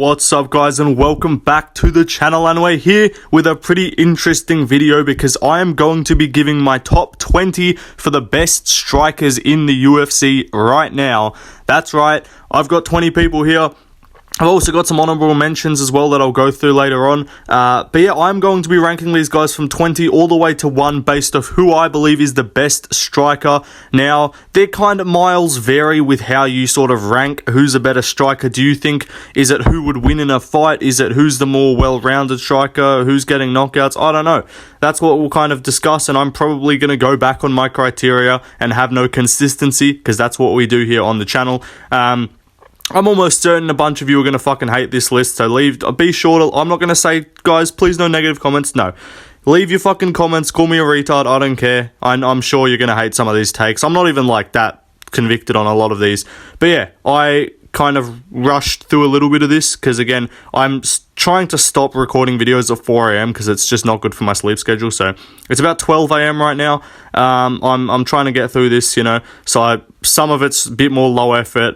What's up guys, and welcome back to the channel, and we're here with a pretty interesting video because I am going to be giving my top 20 for the best strikers in the UFC right now. That's right, I've got 20 people here. I've also got some honourable mentions as well that I'll go through later on. But yeah, I'm going to be ranking these guys from 20 all the way to 1 based off who I believe is the best striker. Now, their kind of miles vary with how you sort of rank who's a better striker. Do you think, is it who would win in a fight? Is it who's the more well-rounded striker? Who's getting knockouts? I don't know. That's what we'll kind of discuss, and I'm probably going to go back on my criteria and have no consistency because that's what we do here on the channel. I'm almost certain a bunch of you are going to fucking hate this list, so be sure to, I'm not going to say, guys, please no negative comments, no. Leave your fucking comments, call me a retard, I don't care. I'm sure you're going to hate some of these takes. I'm not even like that convicted on a lot of these. But yeah, I kind of rushed through a little bit of this, because again, I'm trying to stop recording videos at 4 a.m. because it's just not good for my sleep schedule. So it's about 12 a.m. right now. I'm trying to get through this, you know, so some of it's a bit more low effort.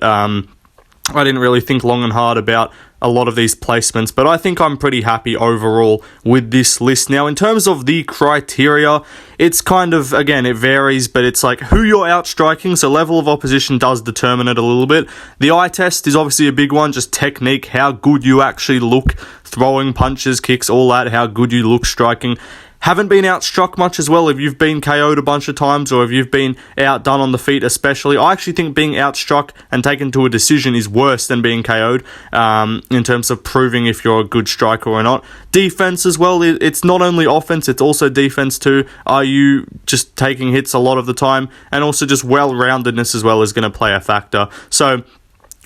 I didn't really think long and hard about a lot of these placements, but I think I'm pretty happy overall with this list. Now, in terms of the criteria, it's kind of, again, it varies, but it's like who you're outstriking, so level of opposition does determine it a little bit. The eye test is obviously a big one, just technique, how good you actually look, throwing punches, kicks, all that, how good you look striking. Haven't been outstruck much as well. If you've been KO'd a bunch of times, or if you've been outdone on the feet especially, I actually think being outstruck and taken to a decision is worse than being KO'd in terms of proving if you're a good striker or not. Defense as well, it's not only offense, it's also defense too. Are you just taking hits a lot of the time? And also just well-roundedness as well is going to play a factor. So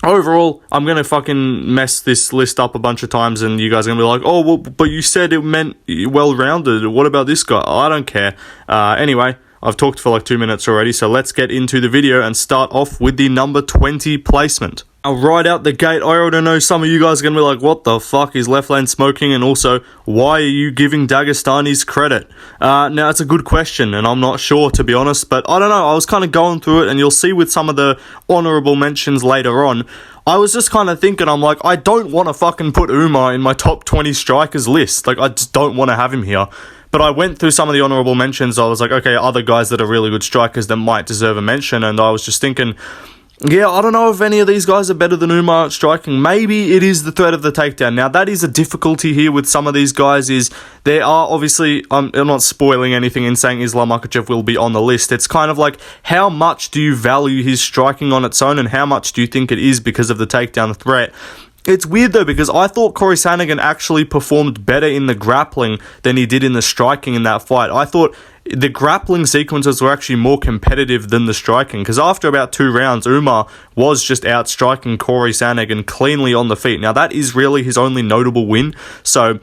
overall, I'm going to fucking mess this list up a bunch of times, and you guys are going to be like, oh, well, but you said it meant well-rounded. What about this guy? I don't care. Anyway, I've talked for like 2 minutes already, so let's get into the video and start off with the number 20 placement. Right out the gate, I already know some of you guys are going to be like, what the fuck is Left Lane smoking? And also, why are you giving Dagestanis credit? Now, it's a good question, and I'm not sure, to be honest, but I don't know. I was kind of going through it, and you'll see with some of the honourable mentions later on, I was just kind of thinking, I'm like, I don't want to fucking put Umar in my top 20 strikers list. Like, I just don't want to have him here. But I went through some of the honourable mentions. I was like, okay, other guys that are really good strikers that might deserve a mention, and I was just thinking, yeah, I don't know if any of these guys are better than Umar at striking. Maybe it is the threat of the takedown. Now, that is a difficulty here with some of these guys, is there are obviously, I'm not spoiling anything in saying Islam Makhachev will be on the list. It's kind of like, how much do you value his striking on its own, and how much do you think it is because of the takedown threat? It's weird though, because I thought Corey Sandhagen actually performed better in the grappling than he did in the striking in that fight. I thought the grappling sequences were actually more competitive than the striking, because after about 2 rounds, Umar was just outstriking Corey Sandhagen cleanly on the feet. Now, that is really his only notable win, so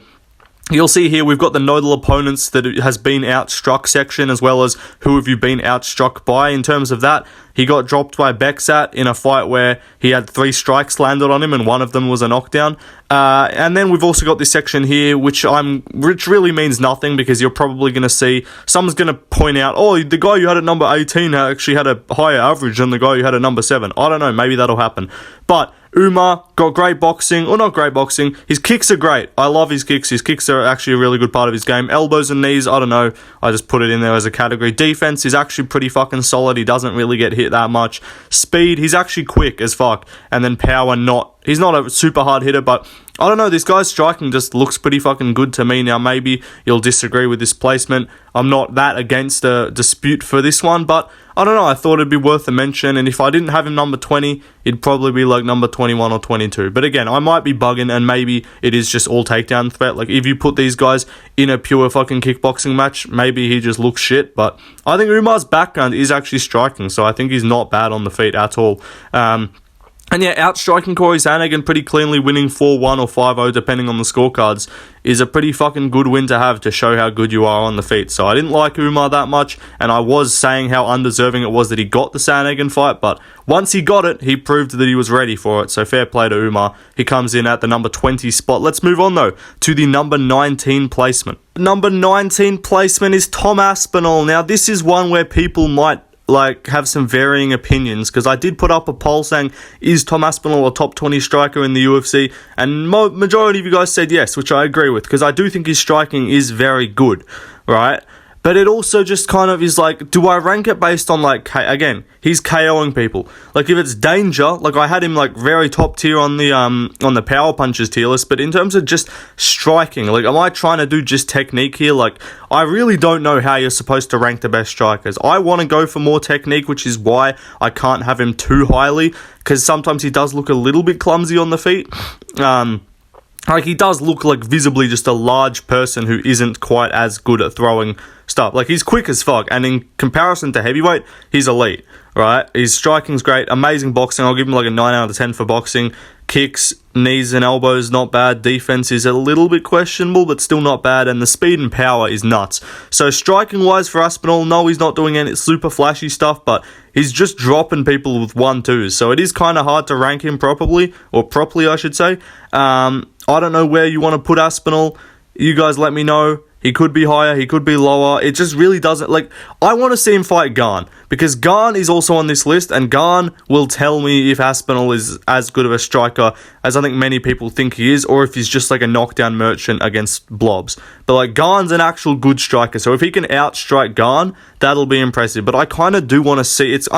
you'll see here we've got the notable opponents that it has been outstruck section, as well as who have you been outstruck by. In terms of that, he got dropped by Beksat in a fight where he had 3 strikes landed on him, and one of them was a knockdown. And then we've also got this section here, which really means nothing, because you're probably going to see someone's going to point out, oh, the guy you had at number 18 actually had a higher average than the guy you had at number 7. I don't know, maybe that'll happen. But Umar got great boxing, or not great boxing, his kicks are great. I love his kicks. His kicks are actually a really good part of his game. Elbows and knees, I don't know, I just put it in there as a category. Defense is actually pretty fucking solid. He doesn't really get hit that much. Speed, he's actually quick as fuck. And then power, he's not a super hard hitter, but I don't know, this guy's striking just looks pretty fucking good to me. Now, maybe you'll disagree with this placement. I'm not that against a dispute for this one, but I don't know, I thought it'd be worth a mention, and if I didn't have him number 20, it'd probably be like number 21 or 22. But again, I might be bugging, and maybe it is just all takedown threat. Like, if you put these guys in a pure fucking kickboxing match, maybe he just looks shit, but I think Umar's background is actually striking, so I think he's not bad on the feet at all. And yeah, outstriking Corey Sandhagen pretty cleanly, winning 4-1 or 5-0 depending on the scorecards, is a pretty fucking good win to have to show how good you are on the feet. So I didn't like Umar that much, and I was saying how undeserving it was that he got the Sandhagen fight, but once he got it, he proved that he was ready for it. So fair play to Umar. He comes in at the number 20 spot. Let's move on though to the number 19 placement. Number 19 placement is Tom Aspinall. Now, this is one where people might like have some varying opinions, because I did put up a poll saying, is Tom Aspinall a top 20 striker in the UFC, and majority of you guys said yes, which I agree with, because I do think his striking is very good, right? But it also just kind of is like, do I rank it based on like, again, he's KOing people. Like if it's danger, like I had him like very top tier on the power punches tier list, but in terms of just striking, like am I trying to do just technique here? Like I really don't know how you're supposed to rank the best strikers. I want to go for more technique, which is why I can't have him too highly, because sometimes he does look a little bit clumsy on the feet. Like, he does look like visibly just a large person who isn't quite as good at throwing stuff. Like, he's quick as fuck, and in comparison to heavyweight, he's elite, right? His striking's great, amazing boxing. I'll give him like a 9 out of 10 for boxing. Kicks, knees and elbows, not bad. Defense is a little bit questionable, but still not bad. And the speed and power is nuts. So striking-wise for Aspinall, no, he's not doing any super flashy stuff, but he's just dropping people with 1-2s. So it is kind of hard to rank him properly, I should say. I don't know where you want to put Aspinall. You guys let me know. He could be higher, he could be lower. It just really doesn't, like, I want to see him fight Gane, because Gane is also on this list, and Gane will tell me if Aspinall is as good of a striker as I think many people think he is, or if he's just like a knockdown merchant against blobs. But like, Gane's an actual good striker, so if he can outstrike Gane, that'll be impressive. But I kind of do want to see, it's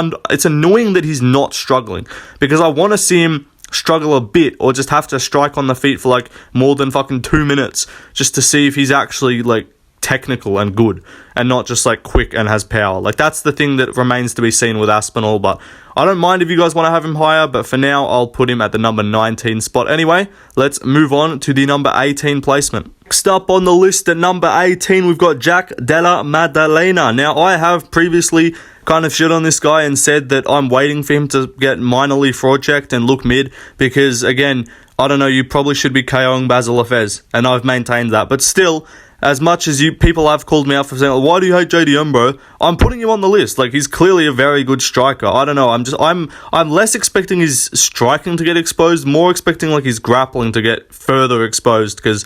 annoying that he's not struggling, because I want to see him struggle a bit, or just have to strike on the feet for like more than fucking 2 minutes just to see if he's actually like technical and good, and not just like quick and has power. Like, that's the thing that remains to be seen with Aspinall. But I don't mind if you guys want to have him higher, but for now I'll put him at the number 19 spot. Anyway, let's move on to the number 18 placement. Next up on the list at number 18, we've got Jack Della Maddalena. Now, I have previously kind of shit on this guy and said that I'm waiting for him to get minorly fraud checked and look mid, because again, I don't know, you probably should be KOing Basil Lafez, and I've maintained that. But still, as much as people have called me out for saying, why do you hate JDM, bro? I'm putting him on the list. Like, he's clearly a very good striker. I don't know. I'm less expecting his striking to get exposed, more expecting like his grappling to get further exposed, because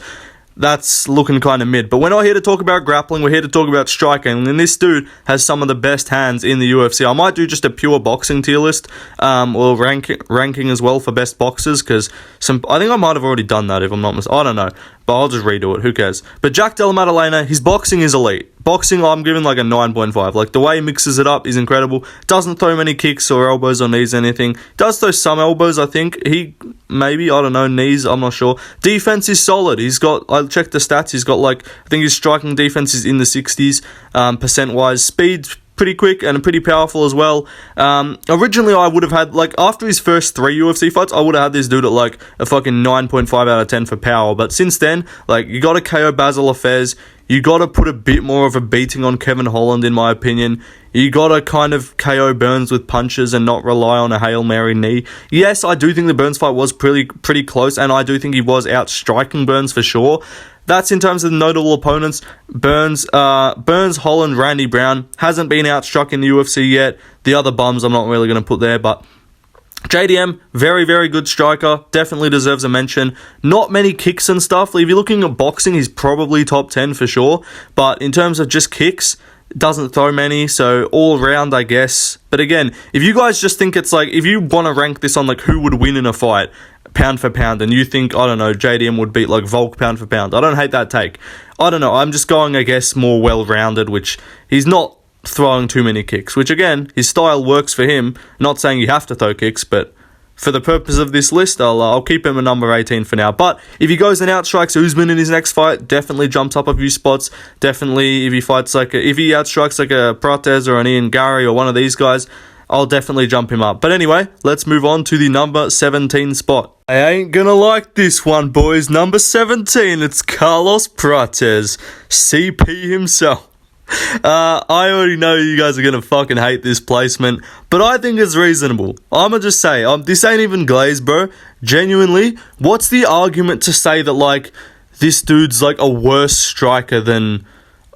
that's looking kind of mid. But we're not here to talk about grappling, we're here to talk about striking, and this dude has some of the best hands in the UFC. I might do just a pure boxing tier list, or ranking as well for best boxers, because I think I might have already done that if I'm not mistaken. I don't know, but I'll just redo it, who cares. But Jack Della Maddalena, his boxing is elite. Boxing, I'm giving like a 9.5. Like, the way he mixes it up is incredible. Doesn't throw many kicks or elbows or knees or anything. Does throw some elbows, I think. Maybe, I don't know, knees, I'm not sure. Defense is solid. I checked the stats, he's got like, I think his striking defense is in the 60s, percent-wise. Speed's pretty quick and pretty powerful as well. Originally, I would have had, like, after his first 3 UFC fights, I would have had this dude at like a fucking 9.5 out of 10 for power. But since then, like, you got to KO Basil Lafez. You got to put a bit more of a beating on Kevin Holland, in my opinion. You got to kind of KO Burns with punches and not rely on a Hail Mary knee. Yes, I do think the Burns fight was pretty close, and I do think he was outstriking Burns for sure. That's in terms of notable opponents. Burns, Holland, Randy Brown hasn't been outstruck in the UFC yet. The other bums I'm not really going to put there, but JDM, very, very good striker. Definitely deserves a mention. Not many kicks and stuff. If you're looking at boxing, he's probably top 10 for sure. But in terms of just kicks, doesn't throw many. So all around, I guess. But again, if you guys just think it's like, if you want to rank this on like who would win in a fight, pound for pound, and you think, I don't know, JDM would beat like Volk pound for pound, I don't hate that take. I don't know. I'm just going, I guess, more well-rounded, which he's not throwing too many kicks, which again, his style works for him. Not saying you have to throw kicks, but for the purpose of this list, I'll keep him at number 18 for now. But if he goes and outstrikes Usman in his next fight, definitely jumps up a few spots. Definitely, if he outstrikes like a Prates or an Ian Gary or one of these guys, I'll definitely jump him up. But anyway, let's move on to the number 17 spot. I ain't gonna like this one, boys. Number 17, it's Carlos Prates, CP himself. I already know you guys are gonna fucking hate this placement, but I think it's reasonable. I'ma just say, this ain't even glazed, bro. Genuinely, what's the argument to say that, like, this dude's, like, a worse striker than,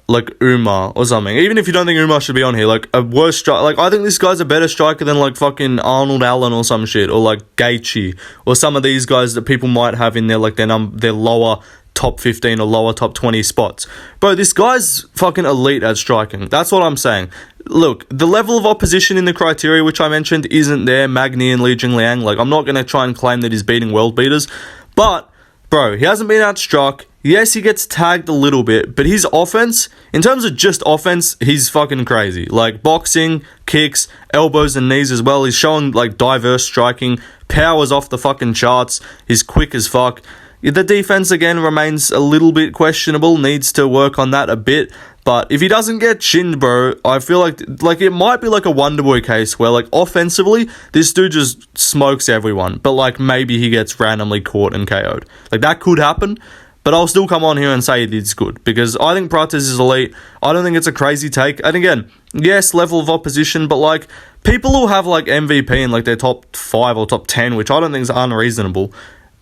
like, Umar or something? Even if you don't think Umar should be on here, like, a worse striker. Like, I think this guy's a better striker than, like, fucking Arnold Allen or some shit, or, like, Gaethje, or some of these guys that people might have in their, like, their lower top 15 or lower top 20 spots. Bro, this guy's fucking elite at striking. That's what I'm saying. Look, the level of opposition in the criteria which I mentioned isn't there. Magny and Li Jingliang. Like, I'm not going to try and claim that he's beating world beaters. But, bro, he hasn't been outstruck. Yes, he gets tagged a little bit, but his offense, in terms of just offense, he's fucking crazy. Like, boxing, kicks, elbows and knees as well. He's showing, like, diverse striking. Power's off the fucking charts. He's quick as fuck. The defense, again, remains a little bit questionable. Needs to work on that a bit. But if he doesn't get chinned, bro, I feel like it might be like a Wonderboy case where, like, offensively, this dude just smokes everyone. But, like, maybe he gets randomly caught and KO'd. Like, that could happen. But I'll still come on here and say it's good. Because I think Prates is elite. I don't think it's a crazy take. And again, yes, level of opposition. But, like, people who have, like, MVP in, like, their top 5 or top 10, which I don't think is unreasonable.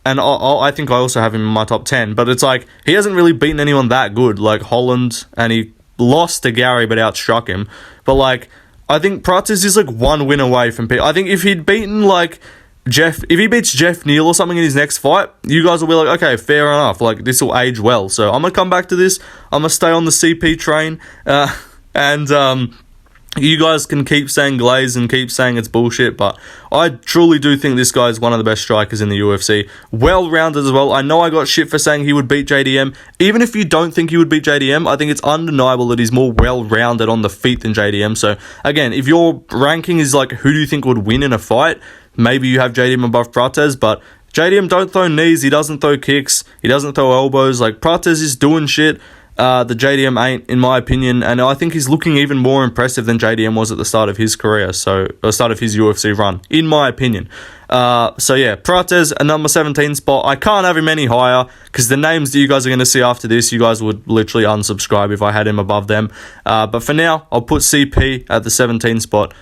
And I think I also have him in my top 10. But it's like, he hasn't really beaten anyone that good. Like Holland, and he lost to Gary but outstruck him. But, like, I think Prates is, like, one win away from people. I think if he'd beaten, like, if he beats Jeff Neal or something in his next fight, you guys will be like, okay, fair enough. Like, this will age well. So I'm going to come back to this. I'm going to stay on the CP train. You guys can keep saying Glaze and keep saying it's bullshit, but I truly do think this guy is one of the best strikers in the UFC. Well-rounded as well. I know I got shit for saying he would beat JDM. Even if you don't think he would beat JDM, I think it's undeniable that he's more well-rounded on the feet than JDM. So, again, if your ranking is like, who do you think would win in a fight, maybe you have JDM above Prates, but JDM don't throw knees, he doesn't throw kicks, he doesn't throw elbows. Like, Prates is doing shit. The JDM ain't, in my opinion, and I think he's looking even more impressive than JDM was at the start of his career, or the start of his UFC run, in my opinion. So yeah, Prates, a number 17 spot. I can't have him any higher, because the names that you guys are going to see after this, you guys would literally unsubscribe if I had him above them. But for now, I'll put CP at the 17 spot.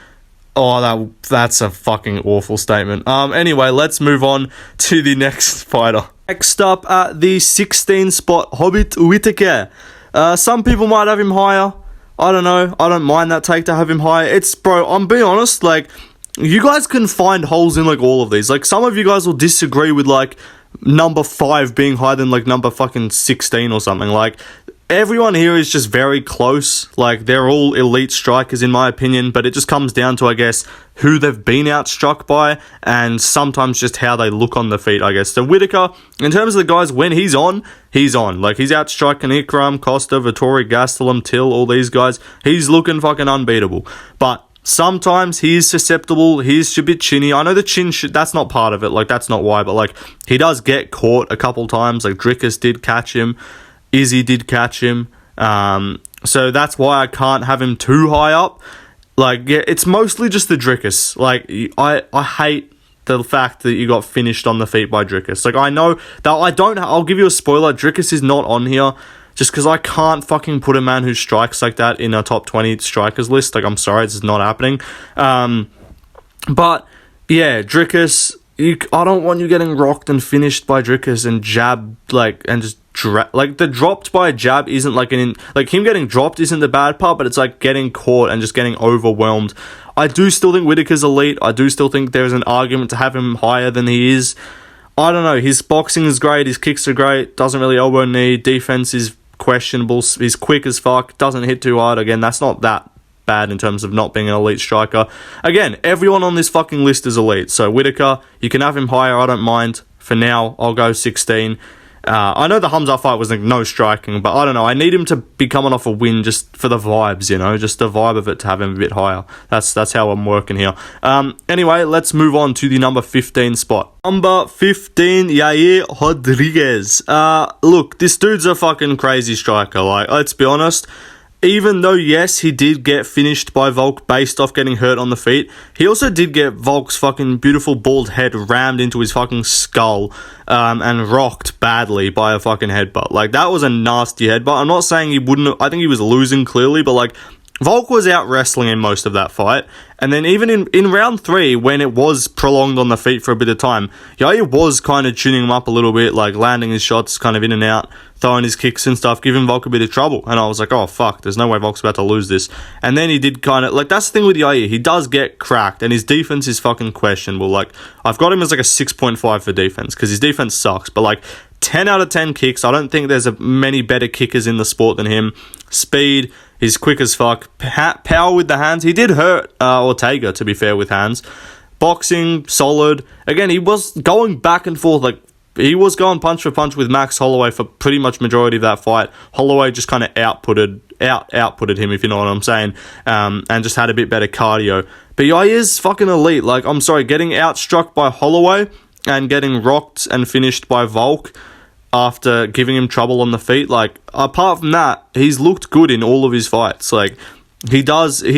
Oh, that's a fucking awful statement. Anyway, let's move on to the next fighter. Next up at the 16 spot, Hobbit Whittaker. Some people might have him higher. I don't know. I don't mind that take to have him higher. Bro, I'm being honest, like, you guys can find holes in, like, all of these. Like, some of you guys will disagree with, like, number 5 being higher than, like, number fucking 16 or something. Like, everyone here is just very close. Like, they're all elite strikers in my opinion, but it just comes down to, I guess, who they've been outstruck by, and sometimes just how they look on the feet, I guess. So Whittaker, in terms of the guys, when he's on. Like, he's outstriking Ikram, Costa, Vittori, Gastelum, Till, all these guys. He's looking fucking unbeatable. But sometimes he's susceptible, he's a bit chinny. I know the chin, that's not part of it, like, that's not why, but, like, he does get caught a couple times. Like, Drickus did catch him. Izzy did catch him. So that's why I can't have him too high up. Like, yeah, it's mostly just the Drickus. Like, I hate the fact that you got finished on the feet by Drickus. Like, I know that I'll give you a spoiler. Drickus is not on here just because I can't fucking put a man who strikes like that in a top 20 strikers list. Like, I'm sorry, it's not happening. But yeah, Drickus, I don't want you getting rocked and finished by Drickus and jab, like, and just like, the dropped by a jab isn't like him getting dropped isn't the bad part, but it's like getting caught and just getting overwhelmed. I do still think Whittaker's elite. I do still think there's an argument to have him higher than he is. I don't know, his boxing is great, his kicks are great, doesn't really elbow knee, defense is questionable, he's quick as fuck, doesn't hit too hard. Again, that's not that bad in terms of not being an elite striker. Again, everyone on this fucking list is elite, so Whittaker, you can have him higher, I don't mind. For now, I'll go 16. I know the Hamza fight was like no striking, but I don't know, I need him to be coming off a win just for the vibes, you know, just the vibe of it to have him a bit higher. That's how I'm working here. Anyway, let's move on to the number 15 spot. Number 15, Yair Rodriguez. Look, this dude's a fucking crazy striker. Like, let's be honest. Even though, yes, he did get finished by Volk based off getting hurt on the feet, he also did get Volk's fucking beautiful bald head rammed into his fucking skull and rocked badly by a fucking headbutt. Like, that was a nasty headbutt. I'm not saying he wouldn't, I think he was losing clearly, but, like, Volk was out wrestling in most of that fight. And then even in round 3, when it was prolonged on the feet for a bit of time, Yair was kind of tuning him up a little bit, like landing his shots kind of in and out, throwing his kicks and stuff, giving Volk a bit of trouble. And I was like, oh, fuck, there's no way Volk's about to lose this. And then he did kind of, like, that's the thing with Yair. He does get cracked, and his defense is fucking questionable. Like, I've got him as, like, a 6.5 for defense, because his defense sucks. But, like, 10 out of 10 kicks. I don't think there's many better kickers in the sport than him. Speed, he's quick as fuck. Power with the hands. He did hurt Ortega, to be fair, with hands. Boxing, solid. Again, he was going back and forth. Like, he was going punch for punch with Max Holloway for pretty much majority of that fight. Holloway just kind of outputted him, if you know what I'm saying, and just had a bit better cardio. But yeah, he is fucking elite. Like, I'm sorry, getting outstruck by Holloway and getting rocked and finished by Volk after giving him trouble on the feet, like, apart from that, he's looked good in all of his fights. Like, he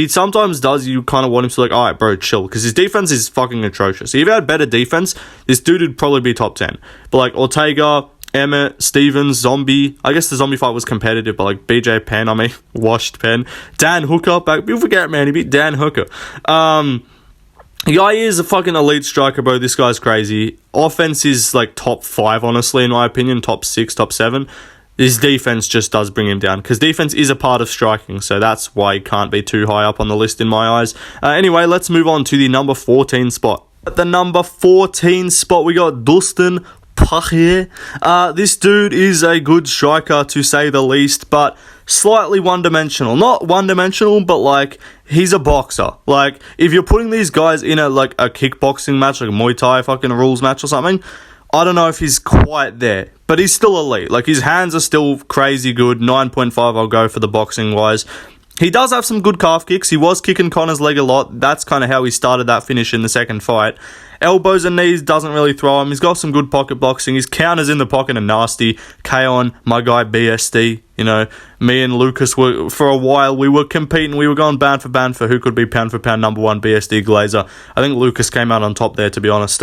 sometimes does, you kind of want him to, like, all right, bro, chill, because his defense is fucking atrocious. If he had better defense, this dude would probably be top 10. But, like, Ortega, Emmett, Stevens, Zombie, I guess the Zombie fight was competitive, but, like, BJ Penn, washed Penn, Dan Hooker, people forget, man, he beat Dan Hooker. Yeah, he is a fucking elite striker, bro. This guy's crazy. Offense is, like, top 5, honestly, in my opinion. Top 6, top 7. His defense just does bring him down, because defense is a part of striking, so that's why he can't be too high up on the list in my eyes. Anyway, let's move on to the number 14 spot. At the number 14 spot, we got Dustin Poirier. This dude is a good striker, to say the least, but slightly one-dimensional. Not one-dimensional, but, like, he's a boxer. Like, if you're putting these guys in a kickboxing match, like a Muay Thai fucking rules match or something, I don't know if he's quite there, but he's still elite. Like, his hands are still crazy good. 9.5 I'll go for the boxing-wise. He does have some good calf kicks. He was kicking Conor's leg a lot. That's kind of how he started that finish in the second fight. Elbows and knees, doesn't really throw him. He's got some good pocket boxing. His counters in the pocket are nasty. K-On, my guy BSD, you know, me and Lucas were, for a while, we were competing. We were going band for band for who could be pound for pound number 1 BSD Glazer. I think Lucas came out on top there, to be honest.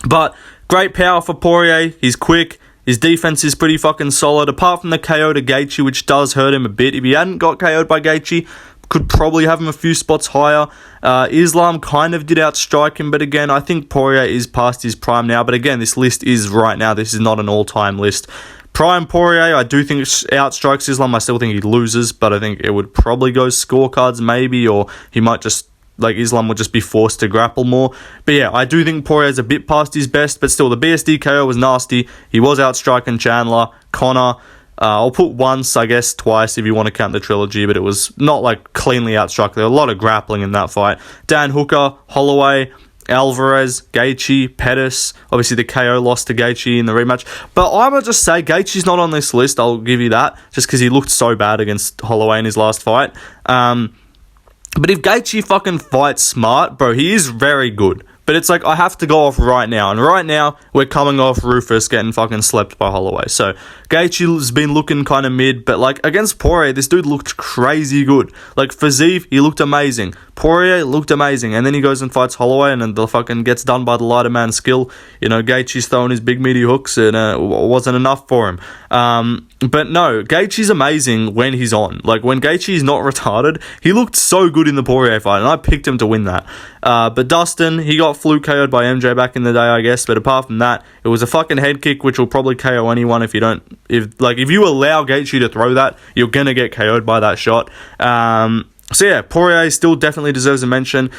But great power for Poirier. He's quick. His defense is pretty fucking solid. Apart from the KO to Gaethje, which does hurt him a bit. If he hadn't got KO'd by Gaethje, could probably have him a few spots higher. Islam kind of did outstrike him, but again, I think Poirier is past his prime now. But again, this list is right now. This is not an all-time list. Prime Poirier, I do think outstrikes Islam. I still think he loses, but I think it would probably go scorecards maybe, or he might just, like, Islam would just be forced to grapple more. But yeah, I do think Poirier's a bit past his best, but still, the BSD KO was nasty. He was outstriking Chandler, Conor. I'll put once, I guess, twice if you want to count the trilogy, but it was not, like, cleanly outstruck. There were a lot of grappling in that fight. Dan Hooker, Holloway, Alvarez, Gaethje, Pettis. Obviously, the KO lost to Gaethje in the rematch. But I would just say Gaethje's not on this list. I'll give you that, just because he looked so bad against Holloway in his last fight. But if Gaethje fucking fights smart, bro, he is very good. But it's like, I have to go off right now. And right now, we're coming off Rufus getting fucking slept by Holloway. So, Gaethje's been looking kind of mid. But, like, against Poirier, this dude looked crazy good. Like, Fiziev, he looked amazing. Poirier looked amazing. And then he goes and fights Holloway and then the fucking gets done by the lighter man skill. You know, Gaethje's throwing his big meaty hooks and it wasn't enough for him. But no, Gaethje's amazing when he's on. Like, when Gaethje's not retarded, he looked so good in the Poirier fight. And I picked him to win that. But Dustin, he got fluke KO'd by MJ back in the day, I guess. But apart from that, it was a fucking head kick, which will probably KO anyone if you don't... If you allow Gaethje to throw that, you're going to get KO'd by that shot. So yeah, Poirier still definitely deserves a mention.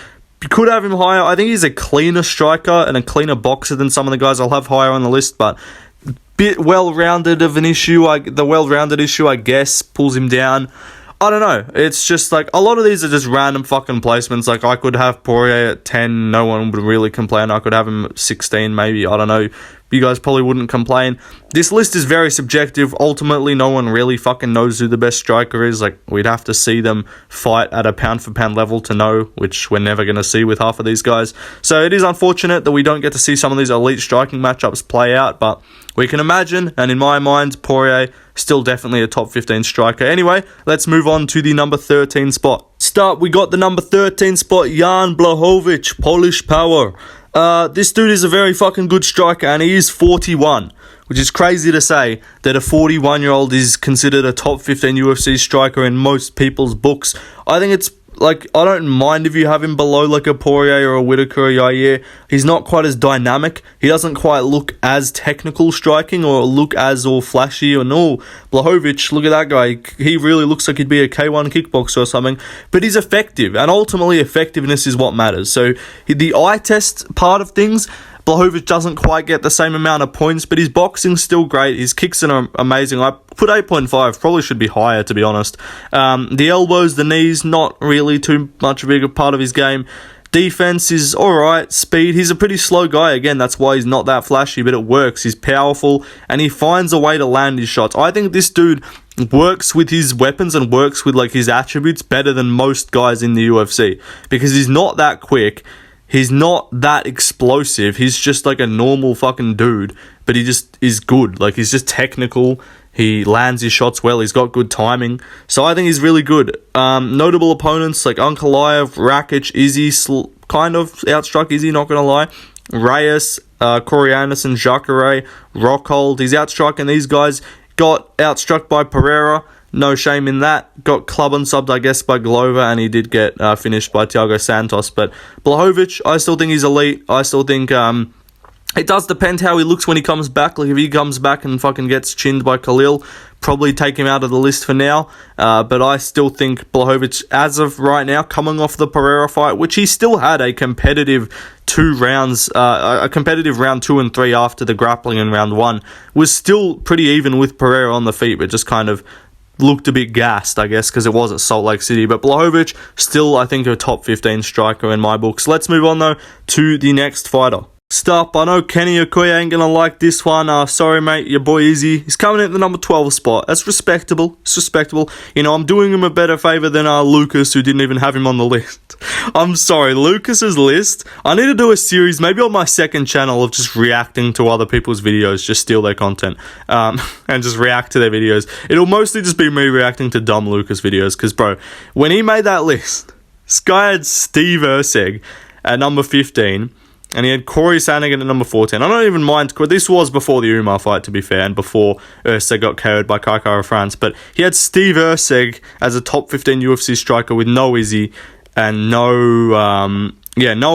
You could have him higher. I think he's a cleaner striker and a cleaner boxer than some of the guys I'll have higher on the list, but bit well-rounded of an issue. The well-rounded issue, I guess, pulls him down. I don't know. It's just like, a lot of these are just random fucking placements. Like, I could have Poirier at 10. No one would really complain. I could have him at 16, maybe. I don't know. You guys probably wouldn't complain. This list is very subjective. Ultimately, no one really fucking knows who the best striker is. Like, we'd have to see them fight at a pound-for-pound level to know, which we're never going to see with half of these guys. So it is unfortunate that we don't get to see some of these elite striking matchups play out, but we can imagine, and in my mind, Poirier still definitely a top 15 striker. Anyway, let's move on to the number 13 spot. We got the number 13 spot, Jan Blachowicz, Polish Power. This dude is a very fucking good striker, and he is 41, which is crazy to say that a 41-year-old is considered a top 15 UFC striker in most people's books. I think it's, like, I don't mind if you have him below, like, a Poirier or a Whittaker or a Yair. He's not quite as dynamic. He doesn't quite look as technical striking or look as all flashy. Or no, Blachowicz, look at that guy. He really looks like he'd be a K1 kickboxer or something. But he's effective, and ultimately effectiveness is what matters. So the eye test part of things, Blachowicz doesn't quite get the same amount of points, but his boxing's still great. His kicks are amazing. I put 8.5, probably should be higher, to be honest. The elbows, the knees, not really too much a bigger part of his game. Defense is alright. Speed, he's a pretty slow guy. Again, that's why he's not that flashy, but it works. He's powerful, and he finds a way to land his shots. I think this dude works with his weapons and works with like his attributes better than most guys in the UFC, because he's not that quick. He's not that explosive. He's just like a normal fucking dude, but he just is good. Like, he's just technical. He lands his shots well. He's got good timing. So I think he's really good. Notable opponents like Ankalaev, Rakic, Izzy, kind of outstruck Izzy, not going to lie. Reyes, Corey Anderson, Jacare, Rockhold. He's outstrucking these guys. Got outstruck by Pereira. No shame in that. Got club and subbed, I guess, by Glover, and he did get finished by Thiago Santos. But Blachowicz, I still think he's elite. I still think it does depend how he looks when he comes back. Like, if he comes back and fucking gets chinned by Khalil, probably take him out of the list for now. But I still think Blachowicz, as of right now, coming off the Pereira fight, which he still had a competitive 2 rounds, a competitive round 2 and 3 after the grappling in round 1, was still pretty even with Pereira on the feet, but just kind of looked a bit gassed, I guess, because it was at Salt Lake City. But Blachowicz, still, I think, a top 15 striker in my books. Let's move on, though, to the next fighter. Stop. I know Kenny Okoye ain't gonna like this one. Sorry, mate. Your boy Izzy. He's coming in at the number 12 spot. That's respectable. It's respectable. You know, I'm doing him a better favour than Lucas, who didn't even have him on the list. I'm sorry, Lucas's list. I need to do a series, maybe on my second channel, of just reacting to other people's videos, just steal their content, and just react to their videos. It'll mostly just be me reacting to dumb Lucas videos, because, bro, when he made that list, this guy had Steve Erceg at number 15, and he had Corey Sandhagen at number 14. I don't even mind. This was before the Umar fight, to be fair, and before Erceg got KO'd by Kai Kara France. But he had Steve Erceg as a top 15 UFC striker with no Izzy and no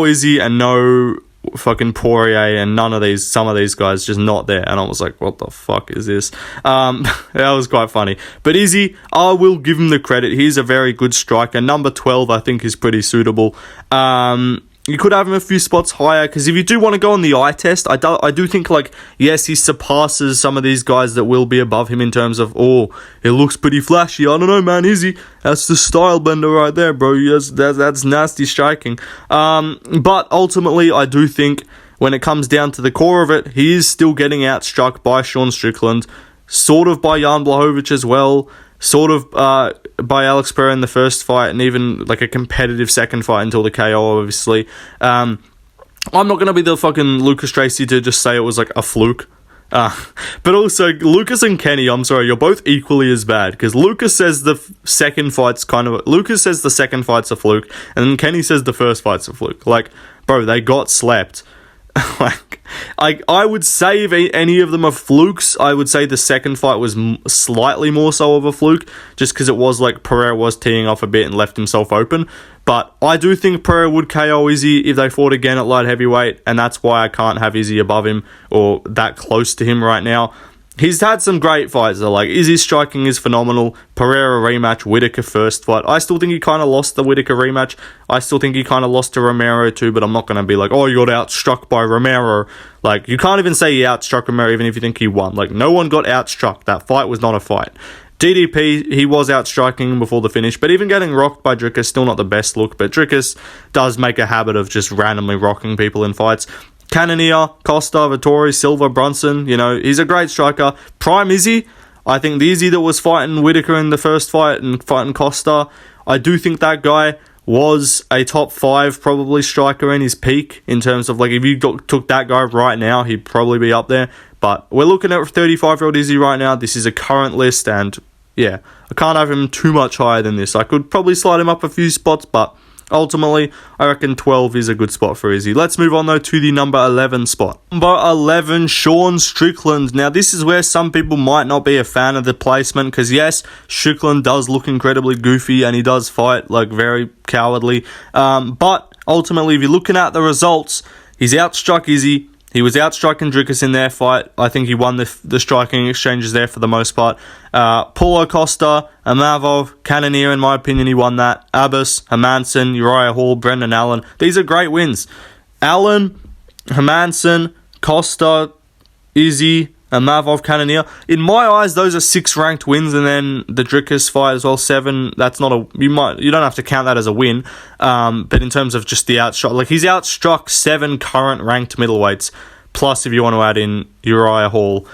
Izzy and no fucking Poirier and none of these. Some of these guys just not there. And I was like, what the fuck is this? That was quite funny. But Izzy, I will give him the credit. He's a very good striker. Number 12, I think, is pretty suitable. You could have him a few spots higher, because if you do want to go on the eye test, I do think, like, yes, he surpasses some of these guys that will be above him in terms of, oh, it looks pretty flashy. I don't know, man, Izzy. That's the style bender right there, bro. Yes, that's nasty striking. But ultimately, I do think when it comes down to the core of it, he is still getting outstruck by Sean Strickland, sort of by Jan Blachowicz as well, sort of by Alex Pereira in the first fight, and even like a competitive second fight until the KO, obviously. I'm not going to be the fucking Lucas Tracy to just say it was like a fluke. But also, Lucas and Kenny, I'm sorry, you're both equally as bad, because Lucas says the second fight's a fluke, and then Kenny says the first fight's a fluke. Like, bro, they got slept. Like, I would say if any of them are flukes, I would say the second fight was slightly more so of a fluke, just because it was like Pereira was teeing off a bit and left himself open. But I do think Pereira would KO Izzy if they fought again at light heavyweight, and that's why I can't have Izzy above him or that close to him right now. He's had some great fights though. Like, Izzy's striking is phenomenal. Pereira rematch, Whittaker first fight. I still think he kind of lost the Whittaker rematch. I still think he kind of lost to Romero too, but I'm not going to be like, oh, you got outstruck by Romero. Like, you can't even say he outstruck Romero even if you think he won. Like, no one got outstruck. That fight was not a fight. DDP, he was outstriking him before the finish, but even getting rocked by Dricus, still not the best look. But Dricus does make a habit of just randomly rocking people in fights. Cannonier, Costa, Vittori, Silva, Brunson, you know, he's a great striker. Prime Izzy, I think the Izzy that was fighting Whittaker in the first fight and fighting Costa, I do think that guy was a top 5 probably striker in his peak, in terms of, like, if you took that guy right now, he'd probably be up there. But we're looking at 35-year-old Izzy right now. This is a current list, and yeah, I can't have him too much higher than this. I could probably slide him up a few spots, but ultimately, I reckon 12 is a good spot for Izzy. Let's move on, though, to the number 11 spot. Number 11, Sean Strickland. Now, this is where some people might not be a fan of the placement, because, yes, Strickland does look incredibly goofy, and he does fight, like, very cowardly. But, ultimately, if you're looking at the results, he's outstruck Izzy. He was outstriking Dricus in their fight. I think he won the striking exchanges there for the most part. Paulo Costa, Amavov, Cannonier, in my opinion, he won that. Abbas, Hermanson, Uriah Hall, Brendan Allen. These are great wins. Allen, Hermanson, Costa, Izzy, and Mavov Cannonier. In my eyes, those are 6 ranked wins, and then the Dricus fight as well, 7. That's not a you don't have to count that as a win. But in terms of just the outstruck, like he's outstruck 7 current ranked middleweights. Plus, if you want to add in Uriah Hall,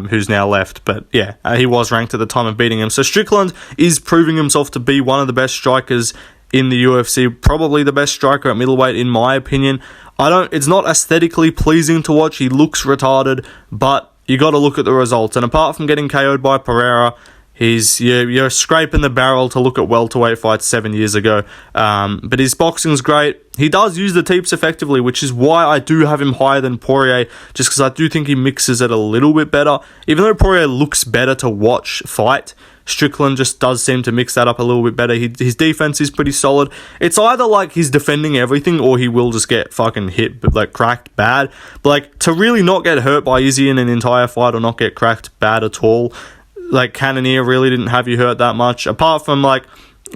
who's now left. But yeah, he was ranked at the time of beating him. So Strickland is proving himself to be one of the best strikers in the UFC. Probably the best striker at middleweight, in my opinion. It's not aesthetically pleasing to watch. He looks retarded, but you got to look at the results. And apart from getting KO'd by Pereira, you're scraping the barrel to look at welterweight fights 7 years ago. But his boxing's great. He does use the teeps effectively, which is why I do have him higher than Poirier, just because I do think he mixes it a little bit better. Even though Poirier looks better to watch fight, Strickland just does seem to mix that up a little bit better. His defense is pretty solid. It's either like he's defending everything or he will just get fucking hit, but like cracked bad. But like to really not get hurt by Izzy in an entire fight or not get cracked bad at all, like Cannonier really didn't have you hurt that much, apart from like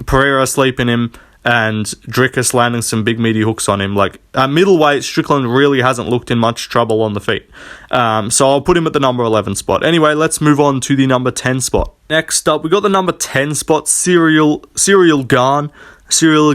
Pereira sleeping him and Dricus landing some big meaty hooks on him. Like at middleweight, Strickland really hasn't looked in much trouble on the feet. So I'll put him at the number 11 spot. Anyway, let's move on to the number 10 spot. Next up, we got the number 10 spot, Cyril Gane. No,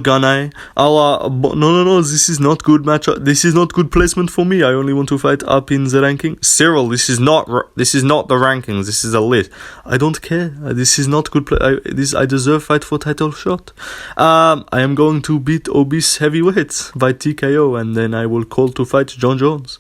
this is not good match. This is not good placement for me. I only want to fight up in the ranking. Cyril, this is not the rankings. This is a list. I don't care. This is not good. I deserve fight for title shot. I am going to beat obese heavyweights by TKO, and then I will call to fight John Jones.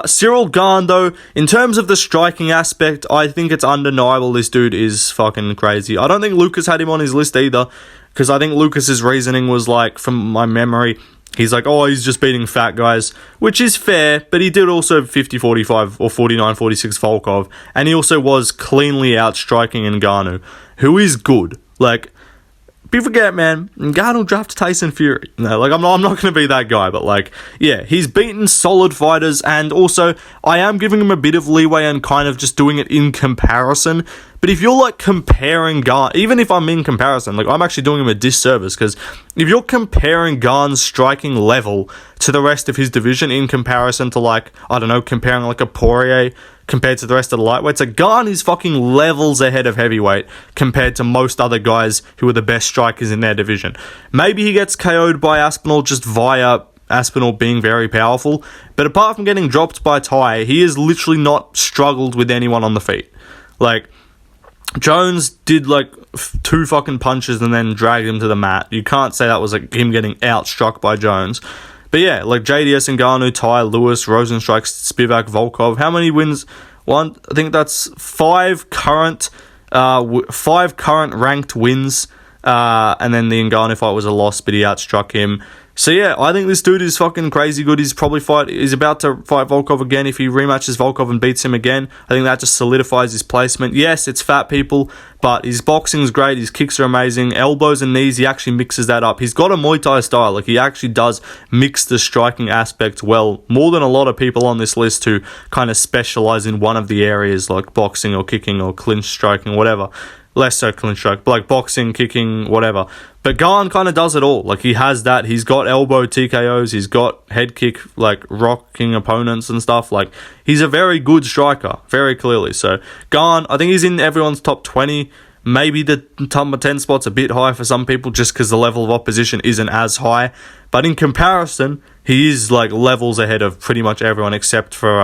Cyril Gane, though, in terms of the striking aspect, I think it's undeniable. This dude is fucking crazy. I don't think Lucas had him on his list either, because I think Lucas's reasoning was like, from my memory, he's like, oh, he's just beating fat guys, which is fair, but he did also 50-45 or 49-46 Volkov, and he also was cleanly outstriking Ngannou, who is good. Like, people forget, man, Ngannou dropped Tyson Fury. No, like, I'm not going to be that guy, but like, yeah, he's beaten solid fighters, and also, I am giving him a bit of leeway and kind of just doing it in comparison. But if you're like comparing Gane, even if I'm in comparison, like I'm actually doing him a disservice, because if you're comparing Gane's striking level to the rest of his division in comparison to like, I don't know, comparing like a Poirier compared to the rest of the lightweights, like Gane is fucking levels ahead of heavyweight compared to most other guys who are the best strikers in their division. Maybe he gets KO'd by Aspinall just via Aspinall being very powerful, but apart from getting dropped by Tai, he has literally not struggled with anyone on the feet. Like, Jones did like 2 fucking punches and then dragged him to the mat. You can't say that was like him getting outstruck by Jones. But yeah, like JDS, Ngannou, Tai, Lewis, Rosenstrike, Spivak, Volkov. How many wins? I think that's 5 current ranked wins. And then the Ngannou fight was a loss, but he outstruck him. So yeah, I think this dude is fucking crazy good. He's about to fight Volkov again. If he rematches Volkov and beats him again, I think that just solidifies his placement. Yes, it's fat people, but his boxing's great. His kicks are amazing. Elbows and knees, he actually mixes that up. He's got a Muay Thai style. Like, he actually does mix the striking aspect well, more than a lot of people on this list who kind of specialize in one of the areas, like boxing or kicking or clinch striking, whatever. Less so clinch strike, but like boxing, kicking, whatever. But Gane kind of does it all. Like, he has that. He's got elbow TKOs. He's got head kick, like rocking opponents and stuff. Like, he's a very good striker, very clearly. So Gane, I think he's in everyone's top 20. Maybe the number 10 spot's a bit high for some people just because the level of opposition isn't as high. But in comparison, he is like levels ahead of pretty much everyone except for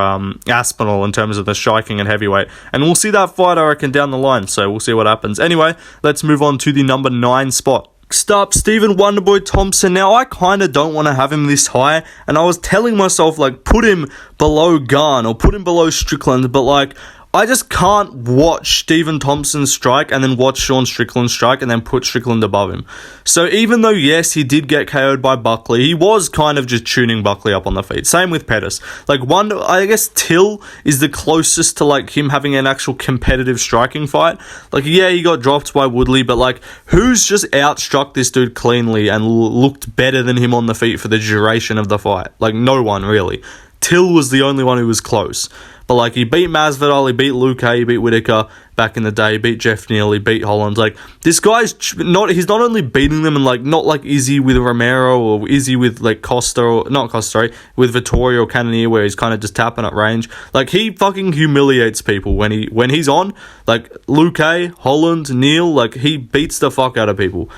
Aspinall in terms of the striking and heavyweight. And we'll see that fight, I reckon, down the line. So we'll see what happens. Anyway, let's move on to the number 9 spot. Next up, Stephen Wonderboy Thompson. Now, I kind of don't want to have him this high, and I was telling myself, like, put him below Gane or put him below Strickland, but like, I just can't watch Stephen Thompson strike and then watch Sean Strickland strike and then put Strickland above him. So even though, yes, he did get KO'd by Buckley, he was kind of just tuning Buckley up on the feet. Same with Pettis. Like, I guess Till is the closest to, like, him having an actual competitive striking fight. Like, yeah, he got dropped by Woodley, but, like, who's just outstruck this dude cleanly and looked better than him on the feet for the duration of the fight? Like, no one, really. Till was the only one who was close. But like, he beat Masvidal, he beat Luque, he beat Whitaker back in the day, he beat Jeff Neal, he beat Holland. Like, this guy's he's not only beating them, and like, not like Izzy with Romero or Izzy with like Costa, or not Costa, sorry, with Vittoria or Cannonier, where he's kind of just tapping at range. Like, he fucking humiliates people when he's on. Like, Luque, Holland, Neal, like, he beats the fuck out of people.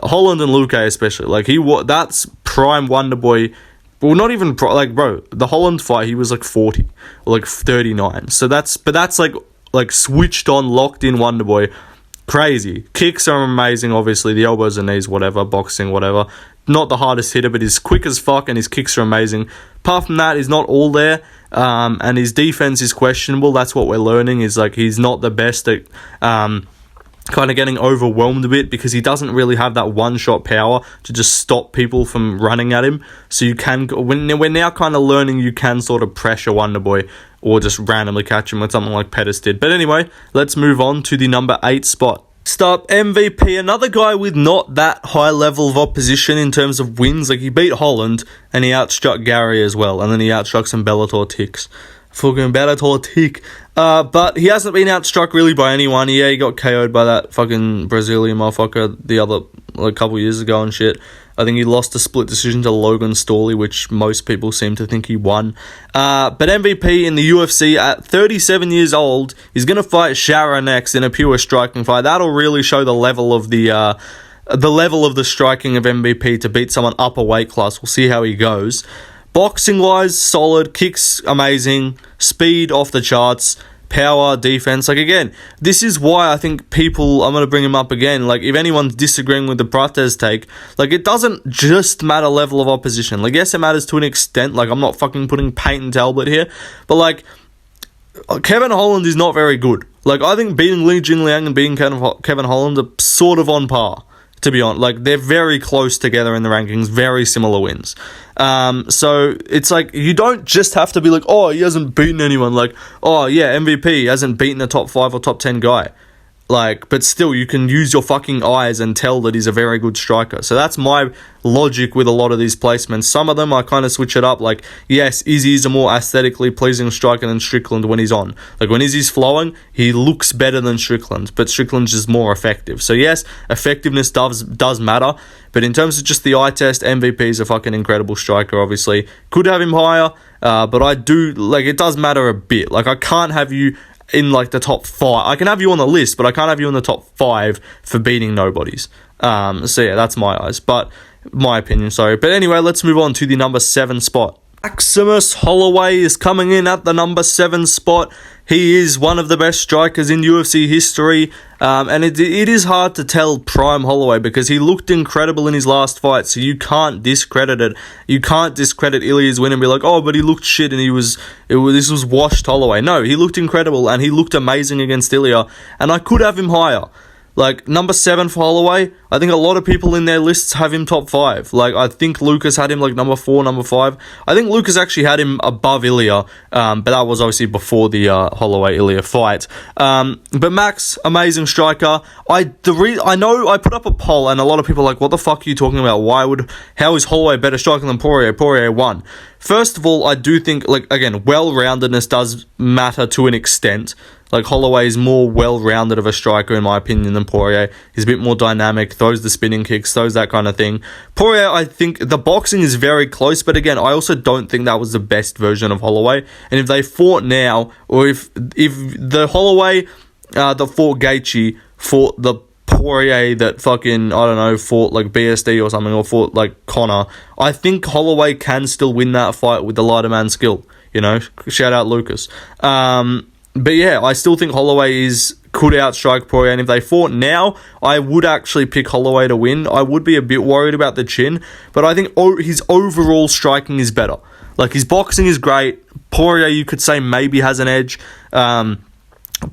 Holland and Luque especially. Like, that's prime Wonderboy. Well, not even like, bro, the Holland fight, he was like 40 or like 39. So that's like switched on, locked in Wonderboy. Crazy. Kicks are amazing, obviously. The elbows and knees, whatever, boxing, whatever. Not the hardest hitter, but he's quick as fuck and his kicks are amazing. Apart from that, he's not all there. And his defense is questionable. That's what we're learning, is like, he's not the best at kind of getting overwhelmed a bit, because he doesn't really have that one-shot power to just stop people from running at him. So you can, when we're now kind of learning, you can sort of pressure Wonderboy or just randomly catch him with something like Pettis did. But anyway, let's move on to the number 8 spot. Next up, MVP, another guy with not that high level of opposition in terms of wins. Like, he beat Holland and he outstruck Gary as well, and then he outstruck some Bellator ticks. Fucking Bellator tick. But he hasn't been outstruck really by anyone. Yeah, he got KO'd by that fucking Brazilian motherfucker the other, like, couple years ago and shit. I think he lost a split decision to Logan Storley, which most people seem to think he won. But MVP in the UFC at 37 years old, he's going to fight Shara next in a pure striking fight. That'll really show the level of the striking of MVP to beat someone up a weight class. We'll see how he goes. Boxing-wise, solid. Kicks, amazing. Speed, off the charts. Power, defense. Like, again, this is why I think people, I'm going to bring him up again, like, if anyone's disagreeing with the Prates take, like, it doesn't just matter level of opposition. Like, yes, it matters to an extent. Like, I'm not fucking putting paint and Talbot here, but, like, Kevin Holland is not very good. Like, I think beating Li Jingliang and beating Kevin Holland are sort of on par, to be honest. Like, they're very close together in the rankings, very similar wins. So it's like, you don't just have to be like, oh, he hasn't beaten anyone. Like, oh yeah, MVP hasn't beaten a top 5 or top 10 guy. Like, but still, you can use your fucking eyes and tell that he's a very good striker. So that's my logic with a lot of these placements. Some of them I kind of switch it up. Like, yes, Izzy's a more aesthetically pleasing striker than Strickland when he's on. Like, when Izzy's flowing, he looks better than Strickland, but Strickland's just more effective. So yes, effectiveness does matter. But in terms of just the eye test, MVP is a fucking incredible striker, obviously. Could have him higher, but I do, like, it does matter a bit. Like, I can't have you in like the top 5. I can have you on the list, but I can't have you in the top 5 for beating nobodies. So yeah, that's my opinion, sorry. But anyway, let's move on to the number 7 spot. Maximus Holloway is coming in at the number 7 spot. He is one of the best strikers in UFC history, and it is hard to tell prime Holloway, because he looked incredible in his last fight, so you can't discredit it. You can't discredit Ilya's win and be like, oh, but he looked shit and this was washed Holloway. No, he looked incredible and he looked amazing against Ilya, and I could have him higher. Like, number 7 for Holloway, I think a lot of people in their lists have him top 5. Like, I think Lucas had him like number 4, number 5. I think Lucas actually had him above Ilya, but that was obviously before the Holloway-Ilya fight. But Max, amazing striker. I know I put up a poll and a lot of people are like, what the fuck are you talking about? How is Holloway better striker than Poirier? Poirier won. First of all, I do think, like, again, well-roundedness does matter to an extent. Like, Holloway is more well-rounded of a striker, in my opinion, than Poirier. He's a bit more dynamic, throws the spinning kicks, throws that kind of thing. Poirier, I think the boxing is very close, but again, I also don't think that was the best version of Holloway. And if they fought now, or if the Holloway that fought Gaethje fought the Poirier that fucking, I don't know, fought like BSD or something, or fought like Connor, I think Holloway can still win that fight with the lighter man skill. You know, shout out Lucas. But yeah, I still think Holloway could outstrike Poirier, and if they fought now, I would actually pick Holloway to win. I would be a bit worried about the chin, but I think his overall striking is better. Like, his boxing is great. Poirier, you could say, maybe has an edge, but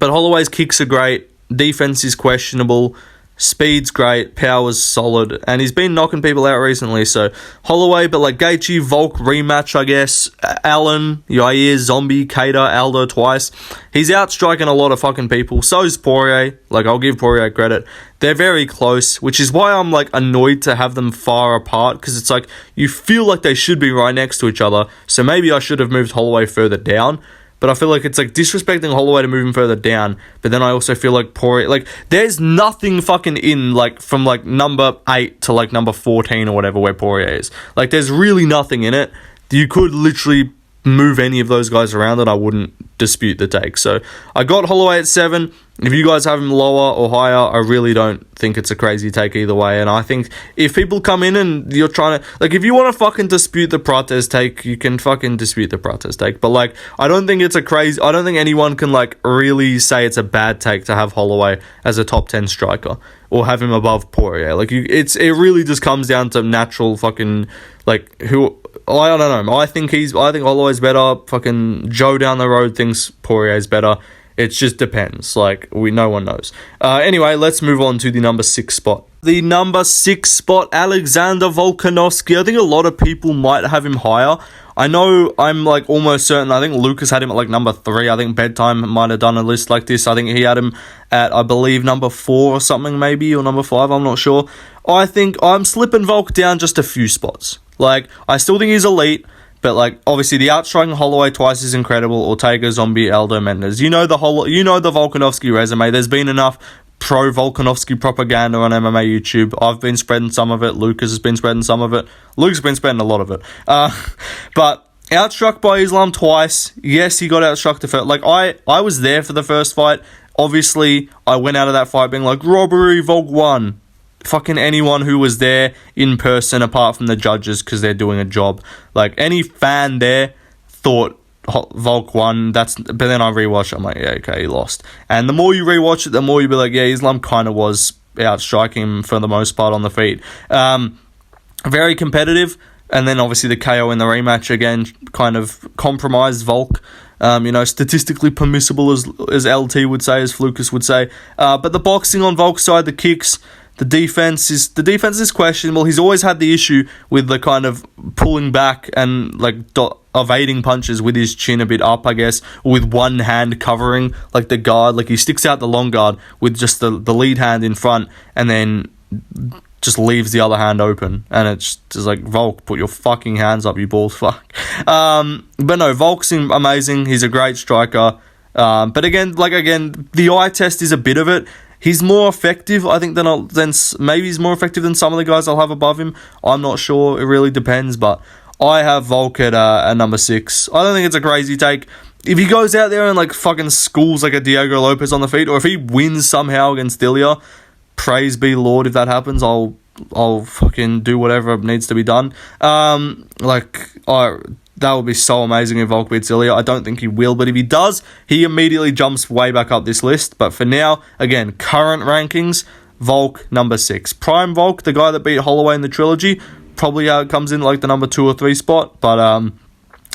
Holloway's kicks are great. Defense is questionable. Speed's great, power's solid, and he's been knocking people out recently, so Holloway, but like Gaethje, Volk rematch, I guess, Allen, Yair, Zombie, Cater, Aldo twice, he's outstriking a lot of fucking people, so is Poirier. Like, I'll give Poirier credit. They're very close, which is why I'm like annoyed to have them far apart, because it's like, you feel like they should be right next to each other, so maybe I should have moved Holloway further down. but I feel like it's like disrespecting Holloway to move him further down. But then I also feel like Poirier, like there's nothing fucking in like from like number 8 to like number 14 or whatever where Poirier is. Like there's really nothing in it. You could literally move any of those guys around and I wouldn't dispute the take. So I got Holloway at 7. If you guys have him lower or higher, I really don't think it's a crazy take either way. And I think if people come in and you're trying to, like, if you want to fucking dispute the Prates take, you can fucking dispute the Prates take. But like, I don't think anyone can like really say it's a bad take to have Holloway as a top 10 striker or have him above Poirier. Like it really just comes down to natural fucking like who. I don't know. I think Holloway's better. Fucking Joe down the road thinks Poirier's better. It just depends. Like, no one knows. Anyway, let's move on to the number 6 spot. The number 6 spot, Alexander Volkanovski. I think a lot of people might have him higher. I know I'm like almost certain. I think Lucas had him at like number 3. I think Bedtime might have done a list like this. I think he had him at, I believe, number 4 or something maybe, or number 5. I'm not sure. I think I'm slipping Volk down just a few spots. Like, I still think he's elite, but like obviously the outstriking Holloway twice is incredible. Ortega, Zombie, Aldo, Mendes. You know the Volkanovski resume. There's been enough pro Volkanovski propaganda on MMA YouTube. I've been spreading some of it. Lucas has been spreading some of it. Luke's been spreading a lot of it. But outstruck by Islam twice. Yes, he got outstruck the first. Like I was there for the first fight. Obviously, I went out of that fight being like robbery. Volk won. Fucking anyone who was there in person apart from the judges because they're doing a job. Like any fan there thought Volk won. But then I rewatched it. I'm like, yeah, okay, he lost. And the more you rewatch it, the more you be like, yeah, Islam kind of was outstriking him for the most part on the feet. Very competitive. And then obviously the KO in the rematch again kind of compromised Volk. Statistically permissible as LT would say, as Flukas would say. But the boxing on Volk's side, the kicks. The defense is questionable. He's always had the issue with the kind of pulling back and like evading punches with his chin a bit up, I guess, or with one hand covering like the guard. Like he sticks out the long guard with just the lead hand in front and then just leaves the other hand open. And it's just like, Volk, put your fucking hands up, you balls fuck. But no, Volk's amazing. He's a great striker. But again, the eye test is a bit of it. He's more effective, I think, than maybe he's more effective than some of the guys I'll have above him. I'm not sure. It really depends, but I have Volk at number 6. I don't think it's a crazy take. If he goes out there and like fucking schools like a Diego Lopez on the feet, or if he wins somehow against Ilya, praise be Lord if that happens. I'll fucking do whatever needs to be done. That would be so amazing if Volk beats Ilya. I don't think he will, but if he does, he immediately jumps way back up this list. But for now, again, current rankings, Volk, number 6. Prime Volk, the guy that beat Holloway in the trilogy, probably comes in like the number 2 or 3 spot. But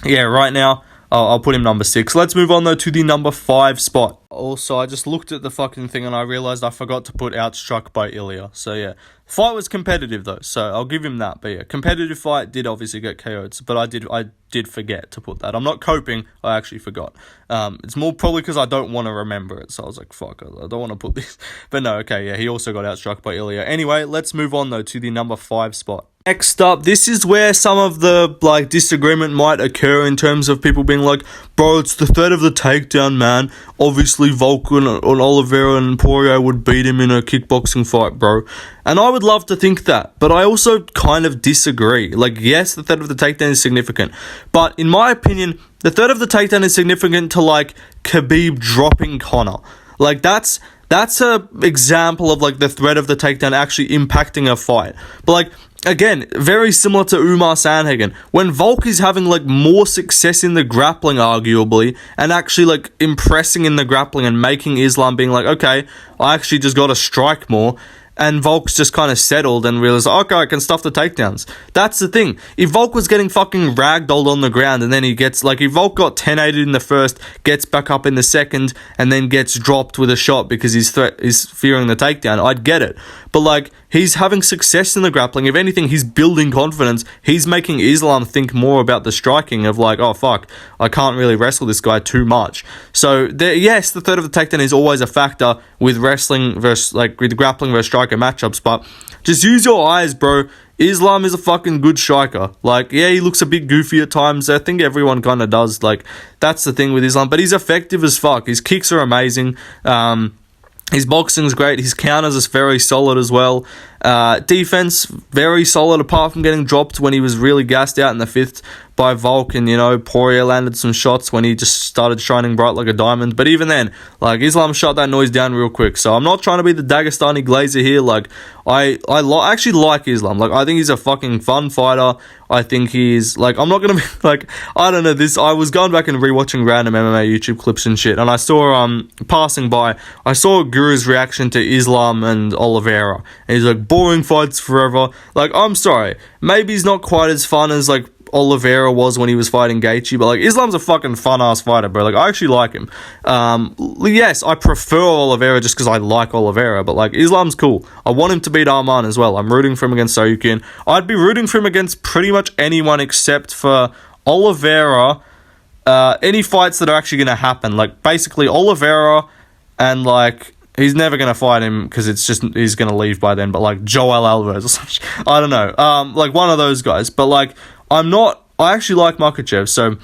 yeah, right now, I'll put him number 6. Let's move on, though, to the number 5 spot. Also, I just looked at the fucking thing and I realized I forgot to put outstruck by Ilya. So, yeah. Fight was competitive, though, so I'll give him that. But, yeah, competitive fight did obviously get KO'd, but I did forget to put that. I'm not coping. I actually forgot. It's more probably because I don't want to remember it. So I was like, fuck, I don't want to put this. But no, okay, yeah, he also got outstruck by Ilya. Anyway, let's move on, though, to the number 5 spot. Next up, this is where some of the like disagreement might occur in terms of people being like, bro, it's the threat of the takedown, man. Obviously, Volkan on Oliveira and Poirier would beat him in a kickboxing fight, bro. And I would love to think that, but I also kind of disagree. Like, yes, the threat of the takedown is significant, but in my opinion, the threat of the takedown is significant to like Khabib dropping Conor. Like, that's a example of like the threat of the takedown actually impacting a fight. But like, again, very similar to Umar Sandhagen. When Volk is having like more success in the grappling, arguably, and actually like impressing in the grappling and making Islam being like, okay, I actually just got to strike more. And Volk's just kind of settled and realized, okay, I can stuff the takedowns. That's the thing. If Volk was getting fucking ragdolled on the ground and then he gets, like, if Volk got 10-8'd in the first, gets back up in the second, and then gets dropped with a shot because he's fearing the takedown, I'd get it. But, like, he's having success in the grappling. If anything, he's building confidence. He's making Islam think more about the striking of, like, oh, fuck, I can't really wrestle this guy too much. So, yes, the threat of the takedown is always a factor with wrestling versus, like, with grappling versus striker matchups, but just use your eyes, bro. Islam is a fucking good striker. Like, yeah, he looks a bit goofy at times. I think everyone kind of does. Like, that's the thing with Islam. But he's effective as fuck. His kicks are amazing. His boxing's great. His counters is very solid as well. Defense, very solid, apart from getting dropped when he was really gassed out in the 5th by Volk. And, you know, Poirier landed some shots when he just started shining bright like a diamond. But even then, like, Islam shut that noise down real quick. So I'm not trying to be the Dagestani Glazer here. Like, I actually like Islam. Like, I think he's a fucking fun fighter. I think he's, like, I'm not going to be, like, I don't know, I was going back and rewatching random MMA YouTube clips and shit, and I saw, passing by, I saw Guru's reaction to Islam and Oliveira, and he's like, boring fights forever. Like, I'm sorry, maybe he's not quite as fun as, like, Oliveira was when he was fighting Gaethje, but like Islam's a fucking fun-ass fighter, bro. Like, I actually like him. Yes, I prefer Oliveira just because I like Oliveira, but like Islam's cool. I want him to beat Arman as well. I'm rooting for him against Soyukin. I'd be rooting for him against pretty much anyone except for Oliveira. Any fights that are actually going to happen, like basically Oliveira, and like he's never going to fight him because it's just he's going to leave by then, but like Joel Alvarez or something. I don't know. Like one of those guys, but like I actually like Makhachev, so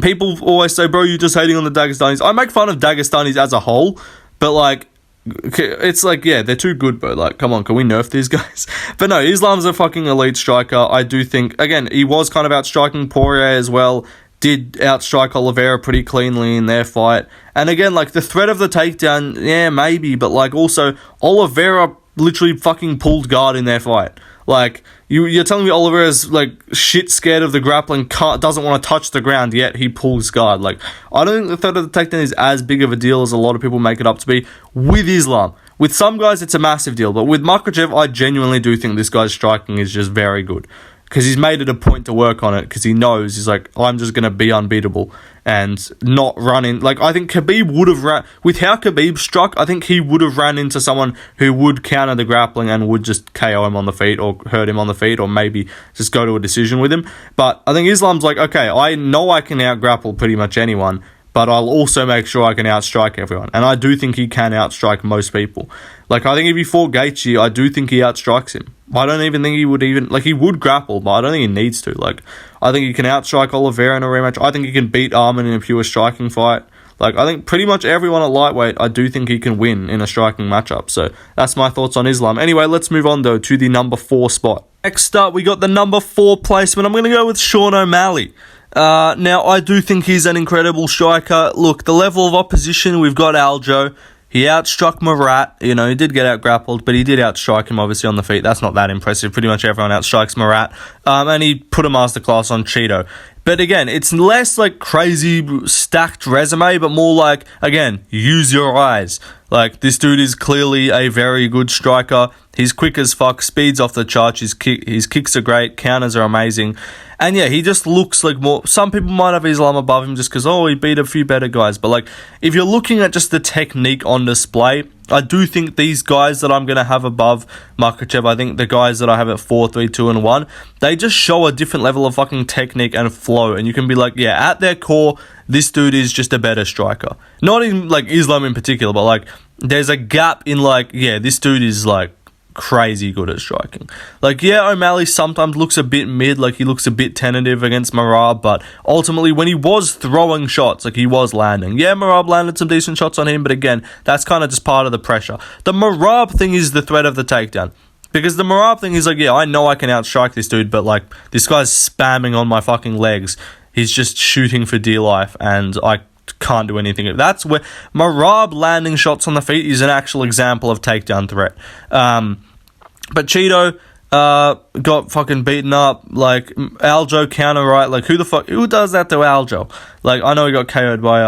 people always say, bro, you're just hating on the Dagestanis. I make fun of Dagestanis as a whole, but like, it's like, yeah, they're too good, bro. Like, come on, can we nerf these guys? But no, Islam's a fucking elite striker. I do think, again, he was kind of outstriking Poirier as well, did outstrike Oliveira pretty cleanly in their fight. And again, like, the threat of the takedown, yeah, maybe, but like, also, Oliveira literally fucking pulled guard in their fight. Like, you're telling me Oliveira's, like, shit scared of the grappling, doesn't want to touch the ground, yet he pulls guard. Like, I don't think the threat of the takedown is as big of a deal as a lot of people make it up to be with Islam. With some guys, it's a massive deal, but with Makhachev, I genuinely do think this guy's striking is just very good. Because he's made it a point to work on it, because he knows, he's like, I'm just going to be unbeatable and not run in. Like, I think Khabib would have ran, with how Khabib struck, I think he would have ran into someone who would counter the grappling and would just KO him on the feet or hurt him on the feet or maybe just go to a decision with him. But I think Islam's like, okay, I know I can out-grapple pretty much anyone, but I'll also make sure I can outstrike everyone. And I do think he can outstrike most people. Like, I think if he fought Gaethje, I do think he outstrikes him. I don't even think he would he would grapple, but I don't think he needs to. Like, I think he can outstrike Oliveira in a rematch. I think he can beat Arman in a pure striking fight. Like, I think pretty much everyone at lightweight, I do think he can win in a striking matchup. So, that's my thoughts on Islam. Anyway, let's move on, though, to the number 4 spot. Next up, we got the number 4 placement. I'm going to go with Sean O'Malley. Now, I do think he's an incredible striker. Look, the level of opposition, we've got Aljo. He outstruck Murat. You know, he did get out-grappled, but he did outstrike him, obviously, on the feet. That's not that impressive. Pretty much everyone outstrikes Murat. And he put a masterclass on Cheeto. But again, it's less like crazy stacked resume, but more like, again, use your eyes. Like, this dude is clearly a very good striker. He's quick as fuck, speed's off the charts, his kicks are great, counters are amazing. And yeah, he just looks like more, some people might have Islam above him just because, oh, he beat a few better guys. But like, if you're looking at just the technique on display, I do think these guys that I'm going to have above Makhachev, I think the guys that I have at 4, 3, 2, and 1, they just show a different level of fucking technique and flow. And you can be like, yeah, at their core, this dude is just a better striker. Not in like Islam in particular, but like, there's a gap in like, yeah, this dude is like crazy good at striking. Like, yeah, O'Malley sometimes looks a bit mid, like he looks a bit tentative against Marab, but ultimately when he was throwing shots, like he was landing. Yeah, Marab landed some decent shots on him, but again, that's kind of just part of the pressure. The Marab thing is the threat of the takedown. Because the Marab thing is like, yeah, I know I can outstrike this dude, but like, this guy's spamming on my fucking legs. He's just shooting for dear life, and I can't do anything. That's where Marab landing shots on the feet is an actual example of takedown threat. But Cheeto got fucking beaten up. Like, Aljo counter right. Like, who does that to Aljo? Like, I know he got KO'd by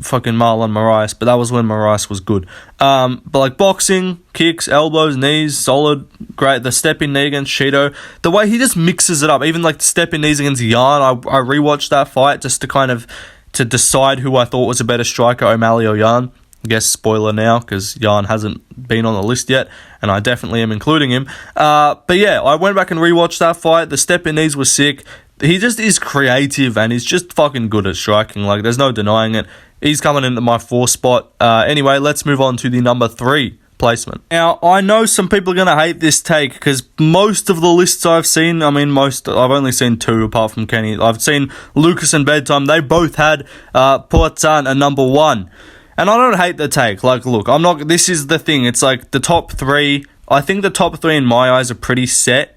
fucking Marlon Moraes, but that was when Moraes was good. But like, boxing, kicks, elbows, knees, solid, great. The step-in knee against Cheeto, the way he just mixes it up, even like the step-in knees against Jan, I rewatched that fight just to kind of to decide who I thought was a better striker, O'Malley or Jan. I guess spoiler now, because Jan hasn't been on the list yet, and I definitely am including him. But yeah, I went back and rewatched that fight. The step in knees was sick. He just is creative, and he's just fucking good at striking. Like, there's no denying it. He's coming into my 4 spot. Anyway, let's move on to the number 3 placement. Now, I know some people are going to hate this take because most of the lists I've seen, I've only seen 2 apart from Kenny. I've seen Lucas and Bedtime. They both had Poatan at number 1. And I don't hate the take. Like, look, this is the thing. It's like the top 3. I think the top 3 in my eyes are pretty set.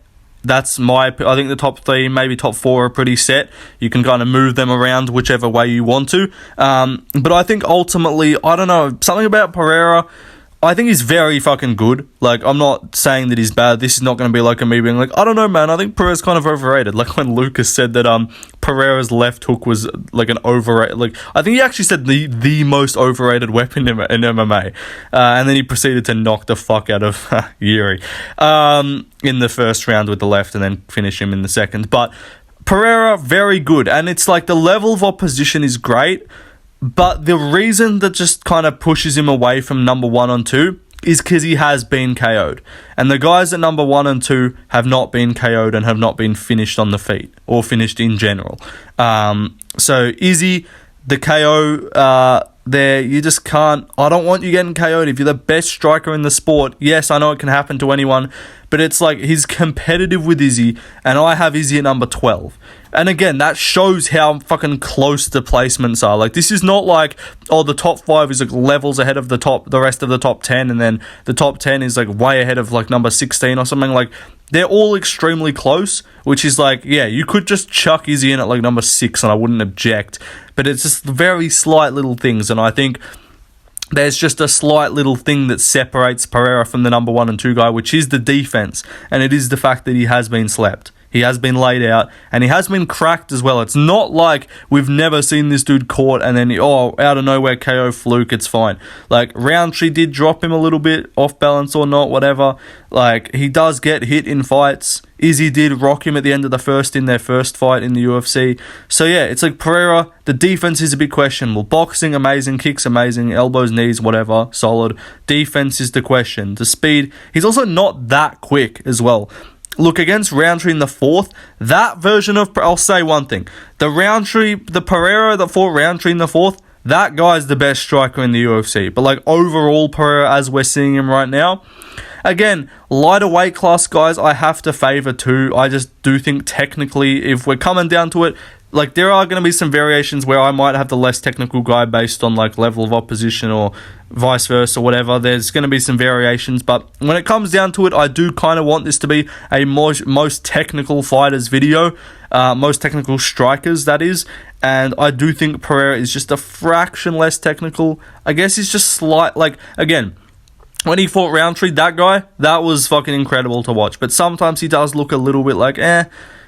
I think the top 3, maybe top 4 are pretty set. You can kind of move them around whichever way you want to. But I think ultimately, I don't know, something about Pereira, I think he's very fucking good. Like, I'm not saying that he's bad. This is not going to be like me being like, I don't know, man. I think Pereira's kind of overrated. Like when Lucas said that Pereira's left hook was like an overrated. Like I think he actually said the most overrated weapon in MMA. And then he proceeded to knock the fuck out of Yuri in the first round with the left, and then finish him in the second. But Pereira, very good, and it's like the level of opposition is great. But the reason that just kind of pushes him away from number 1 and 2 is because he has been KO'd. And the guys at number 1 and 2 have not been KO'd and have not been finished on the feet or finished in general. So Izzy, the KO there, you just can't. I don't want you getting KO'd. If you're the best striker in the sport, yes, I know it can happen to anyone, but it's like he's competitive with Izzy, and I have Izzy at number 12. And again, that shows how fucking close the placements are. Like, this is not like, oh, the top 5 is like levels ahead of the rest of the top 10, and then the top 10 is like way ahead of like number 16 or something. Like, they're all extremely close, which is like, yeah, you could just chuck Izzy in at like number 6 and I wouldn't object. But it's just very slight little things, and I think there's just a slight little thing that separates Pereira from the number 1 and 2 guy, which is the defense, and it is the fact that he has been slept. He has been laid out, and he has been cracked as well. It's not like we've never seen this dude caught and then, out of nowhere, KO fluke, it's fine. Like, Roundtree did drop him a little bit, off balance or not, whatever. Like, he does get hit in fights. Izzy did rock him at the end of in their first fight in the UFC. So, yeah, it's like Pereira, the defense is a bit questionable. Boxing, amazing. Kicks, amazing. Elbows, knees, whatever, solid. Defense is the question. The speed, he's also not that quick as well. Look, against Roundtree in the 4th, that version of... I'll say one thing. The Pereira that fought Roundtree in the 4th, that guy's the best striker in the UFC. But, like, overall Pereira, as we're seeing him right now... Again, lighter weight class guys, I have to favour too. I just do think technically, if we're coming down to it, like, there are going to be some variations where I might have the less technical guy based on, like, level of opposition or vice versa or whatever. There's going to be some variations, but when it comes down to it, I do kind of want this to be a most technical fighters video, most technical strikers, that is, and I do think Pereira is just a fraction less technical. I guess he's just slight, like, again... When he fought Roundtree, that guy, that was fucking incredible to watch. But sometimes he does look a little bit like,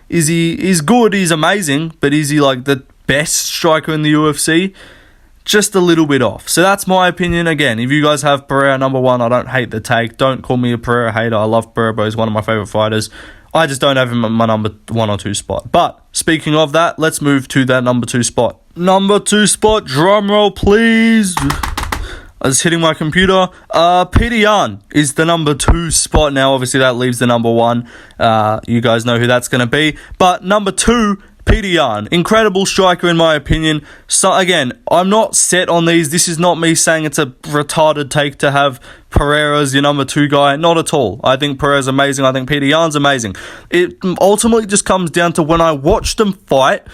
he's good, he's amazing, but is he like the best striker in the UFC? Just a little bit off. So that's my opinion. Again, if you guys have Pereira number 1, I don't hate the take. Don't call me a Pereira hater. I love Pereira, bro. He's one of my favourite fighters. I just don't have him at my number 1 or 2 spot. But speaking of that, let's move to that number 2 spot. Number 2 spot, drum roll, please. I was hitting my computer. Peter Yan is the number 2 spot now. Obviously, that leaves the number 1. You guys know who that's going to be. But number 2, Peter Yan. Incredible striker, in my opinion. So, again, I'm not set on these. This is not me saying it's a retarded take to have Pereira as your number 2 guy. Not at all. I think Pereira's amazing. I think Peter Yan's amazing. It ultimately just comes down to when I watch them fight...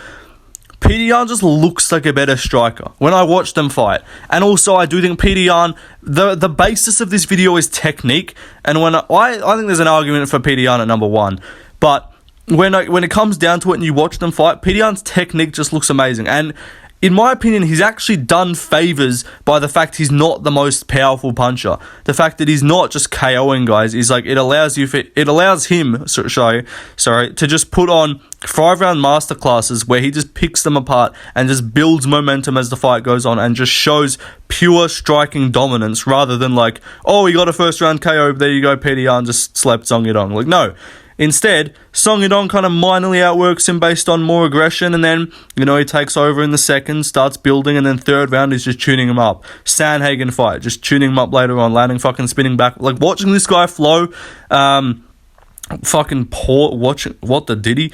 Peter Yan just looks like a better striker when I watch them fight. And also, I do think Peter Yan, the basis of this video is technique. And when I think there's an argument for Peter Yan at number 1. But when it comes down to it and you watch them fight, Peter Yan's technique just looks amazing. And in my opinion, he's actually done favours by the fact he's not the most powerful puncher. The fact that he's not just KOing guys is like, it allows him to just put on 5-round masterclasses where he just picks them apart and just builds momentum as the fight goes on and just shows pure striking dominance rather than like, oh, he got a first round KO, there you go, Peter Yan just slept Song Yadong. Like, no. Instead, Song Yadong kind of minorly outworks him based on more aggression, and then, he takes over in the second, starts building, and then third round is just tuning him up. Sandhagen fight, just tuning him up later on, landing fucking spinning back. Like, watching this guy flow, fucking poor watching what the diddy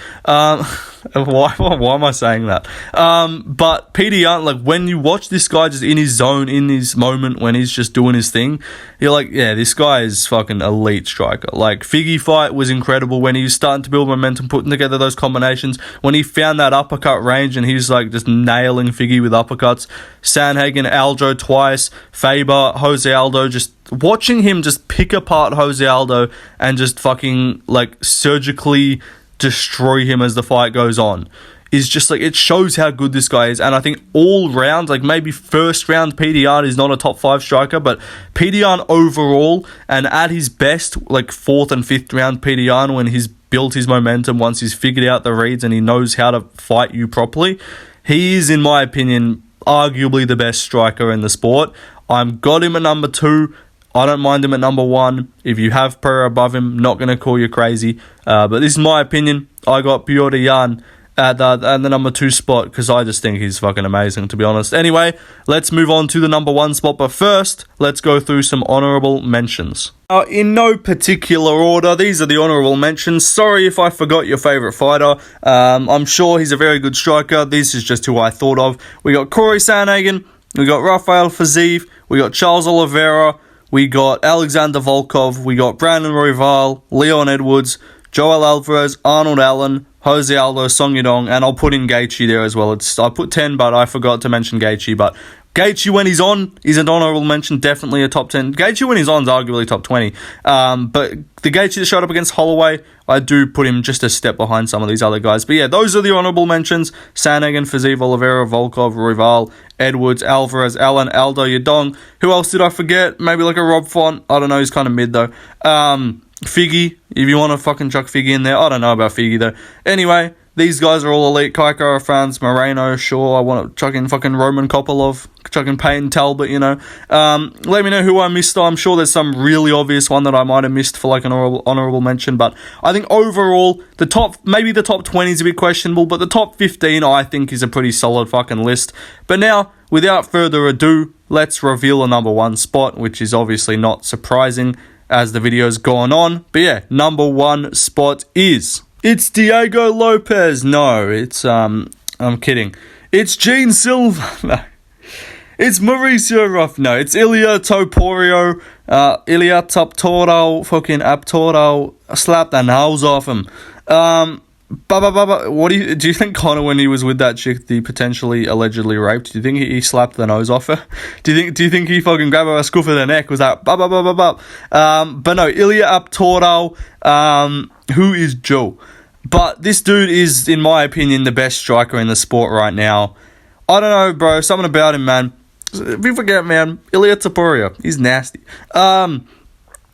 why am I saying that? But Peter Yan, like, when you watch this guy just in his zone, in his moment, when he's just doing his thing, you're like, yeah, this guy is fucking elite striker. Like, Figgy fight was incredible when he was starting to build momentum, putting together those combinations, when he found that uppercut range and he's like just nailing Figgy with uppercuts. Sandhagen, Aljo twice, Faber, Jose Aldo, just watching him just pick apart Jose Aldo and just fucking like surgically destroy him as the fight goes on is just like, it shows how good this guy is. And I think all round, like maybe first round, Peter Yan is not a top 5 striker, but Peter Yan overall, and at his best, like 4th and 5th round Peter Yan, when he's built his momentum, once he's figured out the reads and he knows how to fight you properly, he is, in my opinion, arguably the best striker in the sport. I'm got him at number 2. I don't mind him at number 1. If you have Pereira above him, not going to call you crazy. But this is my opinion. I got Petr Yan at the number 2 spot because I just think he's fucking amazing, to be honest. Anyway, let's move on to the number 1 spot. But first, let's go through some honourable mentions. In no particular order, these are the honourable mentions. Sorry if I forgot your favourite fighter. I'm sure he's a very good striker. This is just who I thought of. We got Corey Sandhagen. We got Rafael Fiziev. We got Charles Oliveira. We got Alexander Volkov, we got Brandon Royval, Leon Edwards, Joel Alvarez, Arnold Allen, Jose Aldo, Song Yadong, and I'll put in Gaethje there as well. I put 10, but I forgot to mention Gaethje. But Gaethje, when he's on, is an honourable mention, definitely a top 10. Gaethje, when he's on, is arguably top 20. But the Gaethje that showed up against Holloway, I do put him just a step behind some of these other guys. But yeah, those are the honourable mentions. Sandhagen, Fiziev, Oliveira, Volkov, Royval, Edwards, Alvarez, Allen, Aldo, Yadong. Who else did I forget? Maybe like a Rob Font. I don't know, he's kind of mid though. Figgy, if you want to fucking chuck Figgy in there. I don't know about Figgy though. Anyway, these guys are all elite. Kaikara, Franz, Moreno, sure. I want to chuck in fucking Roman Kopylov, chuck in Payton Talbot, you know. Let me know who I missed. I'm sure there's some really obvious one that I might have missed for like an honourable mention. But I think overall, maybe the top 20 is a bit questionable, but the top 15 I think is a pretty solid fucking list. But now, without further ado, let's reveal a number 1 spot, which is obviously not surprising as the video's gone on. But yeah, number 1 spot is... It's Diego Lopez. No, it's, I'm kidding. It's Gene Silva. No. It's Mauricio Ruff. No, it's Ilia Topuria. Ilia Toptoro. Fucking Aptoro. Slapped the nose off him. What do you think Conor, when he was with that chick, the potentially allegedly raped, do you think he slapped the nose off her? Do you think he fucking grabbed her a scruff of the neck? Was that But no, Ilia Aptoro, who is Joe? But this dude is, in my opinion, the best striker in the sport right now. I don't know, bro. Something about him, man. If you forget, man, Ilia Topuria, he's nasty.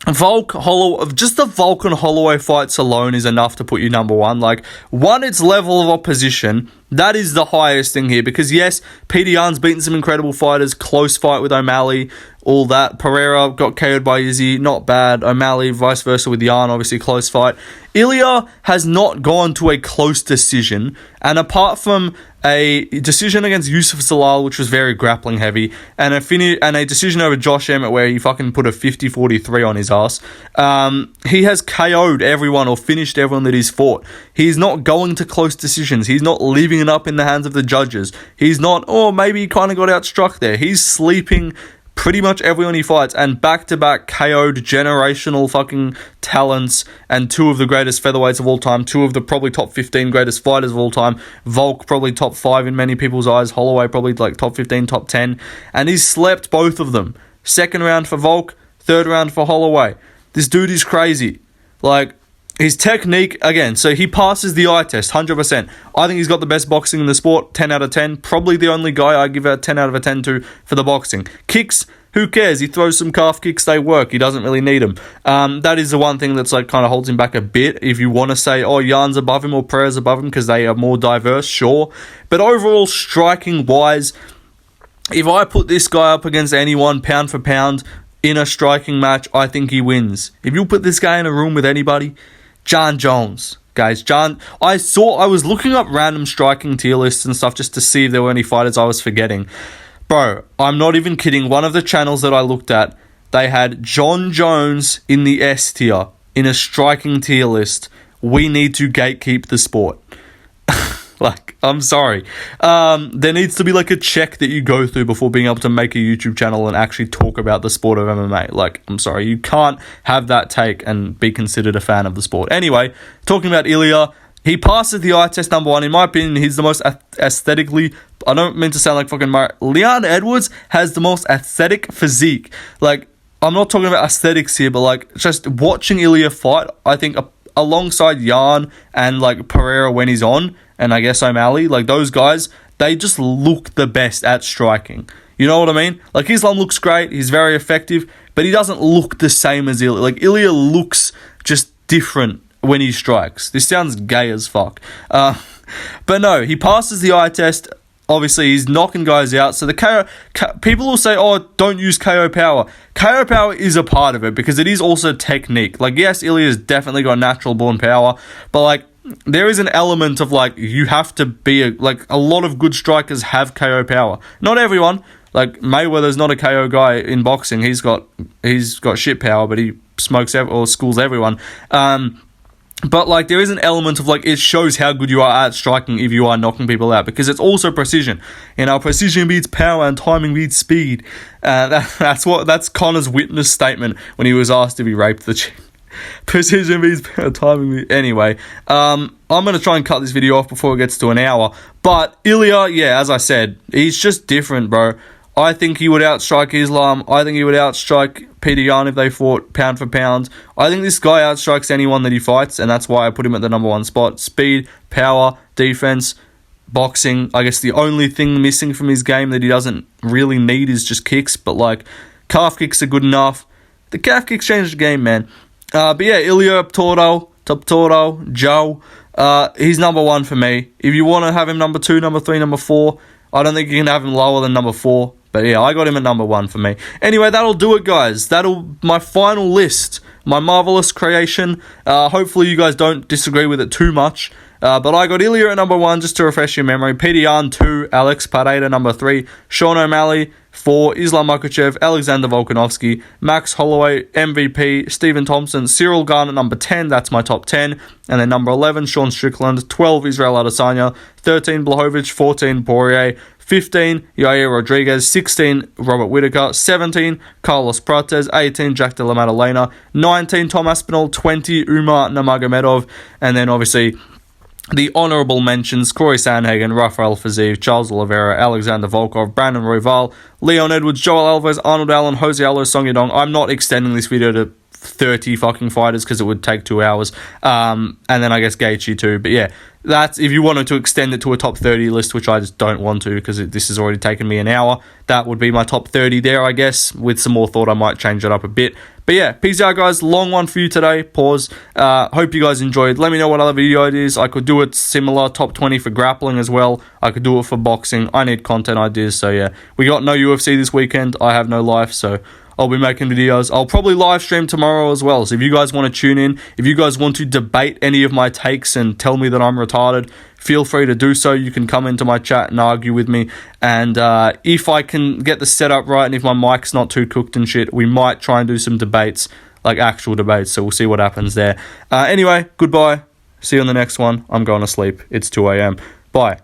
Just the Volk and Holloway fights alone is enough to put you number 1. Like, one, its level of opposition. That is the highest thing here. Because, yes, Peter Yan's beaten some incredible fighters. Close fight with O'Malley. All that. Pereira got KO'd by Izzy. Not bad. O'Malley, vice versa with Yan. Obviously, close fight. Ilya has not gone to a close decision. And apart from a decision against Yusuf Zalal, which was very grappling heavy, and a decision over Josh Emmett where he fucking put a 50-43 on his ass, he has KO'd everyone or finished everyone that he's fought. He's not going to close decisions. He's not leaving it up in the hands of the judges. He's not, maybe he kind of got outstruck there. He's sleeping pretty much everyone he fights, and back-to-back KO'd generational fucking talents, and 2 of the greatest featherweights of all time, 2 of the probably top 15 greatest fighters of all time. Volk probably top 5 in many people's eyes. Holloway probably like top 15, top 10. And he's slept both of them. 2nd round for Volk, 3rd round for Holloway. This dude is crazy. Like, his technique, again, so he passes the eye test, 100%. I think he's got the best boxing in the sport, 10 out of 10. Probably the only guy I give a 10 out of a 10 to for the boxing. Kicks, who cares? He throws some calf kicks, they work. He doesn't really need them. That is the one thing that's like kind of holds him back a bit. If you want to say, Yan's above him or Pereira's above him because they are more diverse, sure. But overall, striking-wise, if I put this guy up against anyone, pound for pound, in a striking match, I think he wins. If you put this guy in a room with anybody, John Jones, guys. I was looking up random striking tier lists and stuff just to see if there were any fighters I was forgetting. Bro, I'm not even kidding. One of the channels that I looked at, they had John Jones in the S tier in a striking tier list, we need to gatekeep the sport. Like, I'm sorry. There needs to be like a check that you go through before being able to make a YouTube channel and actually talk about the sport of MMA. Like, I'm sorry, you can't have that take and be considered a fan of the sport. Anyway, talking about Ilya, he passes the eye test number 1. In my opinion, he's the most aesthetically, I don't mean to sound like fucking Leon Edwards has the most aesthetic physique. Like, I'm not talking about aesthetics here, but like just watching Ilya fight, I think alongside Jan and like Pereira when he's on, and I guess O'Malley, like those guys, they just look the best at striking. You know what I mean? Like Islam looks great, he's very effective, but he doesn't look the same as Ilya. Like Ilya looks just different when he strikes. This sounds gay as fuck. But no, he passes the eye test. Obviously, he's knocking guys out. So the KO, people will say, oh, don't use KO power. KO power is a part of it because it is also technique. Like, yes, Ilya's definitely got natural born power, but like, there is an element of like, you have to be a lot of good strikers have KO power. Not everyone. Like Mayweather's not a KO guy in boxing. He's got shit power, but he smokes or schools everyone. But like there is an element of like it shows how good you are at striking if you are knocking people out because it's also precision. You know, precision beats power and timing beats speed. That's Conor's witness statement when he was asked if he raped the chick. Precision beats power, timing beats. Anyway, I'm gonna try and cut this video off before it gets to an hour. But Ilya, yeah, as I said, he's just different, bro. I think he would outstrike Islam. I think he would outstrike Peter Yan if they fought pound for pound. I think this guy outstrikes anyone that he fights, and that's why I put him at the number 1 spot. Speed, power, defense, boxing. I guess the only thing missing from his game that he doesn't really need is just kicks, but like calf kicks are good enough. The calf kicks change the game, man. But yeah, Ilya Top Toro, Joe. He's number 1 for me. If you want to have him number 2, number 3, number 4, I don't think you can have him lower than number 4. But yeah, I got him at number 1 for me. Anyway, that'll do it, guys. That'll my final list. My marvelous creation. Hopefully you guys don't disagree with it too much. But I got Ilya at number 1, just to refresh your memory. Peter Yan 2, Alex Pereira number 3, Sean O'Malley 4, Islam Makhachev, Alexander Volkanovski, Max Holloway, MVP, Stephen Thompson, Cyril Gane at number 10, that's my top 10, and then number 11, Sean Strickland, 12, Israel Adesanya, 13, Blachowicz, 14, Poirier, 15, Yair Rodriguez, 16, Robert Whittaker, 17, Carlos Prates, 18, Jack de la Maddalena, 19, Tom Aspinall, 20, Umar Nurmagomedov, and then obviously the honourable mentions, Corey Sandhagen, Rafael Fiziev, Charles Oliveira, Alexander Volkov, Brandon Royval, Leon Edwards, Joel Alvarez, Arnold Allen, Jose Aldo, Song Yadong. I'm not extending this video to 30 fucking fighters because it would take 2 hours. And then I guess Gaethje too. But yeah, that's if you wanted to extend it to a top 30 list, which I just don't want to because this has already taken me an hour. That would be my top 30 there, I guess. With some more thought, I might change it up a bit. But yeah, peace out, guys. Long one for you today. Pause. Hope you guys enjoyed. Let me know what other video it is. I could do it similar, top 20 for grappling as well. I could do it for boxing. I need content ideas. So yeah, we got no UFC this weekend. I have no life, so I'll be making videos. I'll probably live stream tomorrow as well. So if you guys want to tune in, if you guys want to debate any of my takes and tell me that I'm retarded, feel free to do so. You can come into my chat and argue with me. And if I can get the setup right and if my mic's not too cooked and shit, we might try and do some debates, like actual debates. So we'll see what happens there. Anyway, goodbye. See you on the next one. I'm going to sleep. It's 2 a.m. Bye.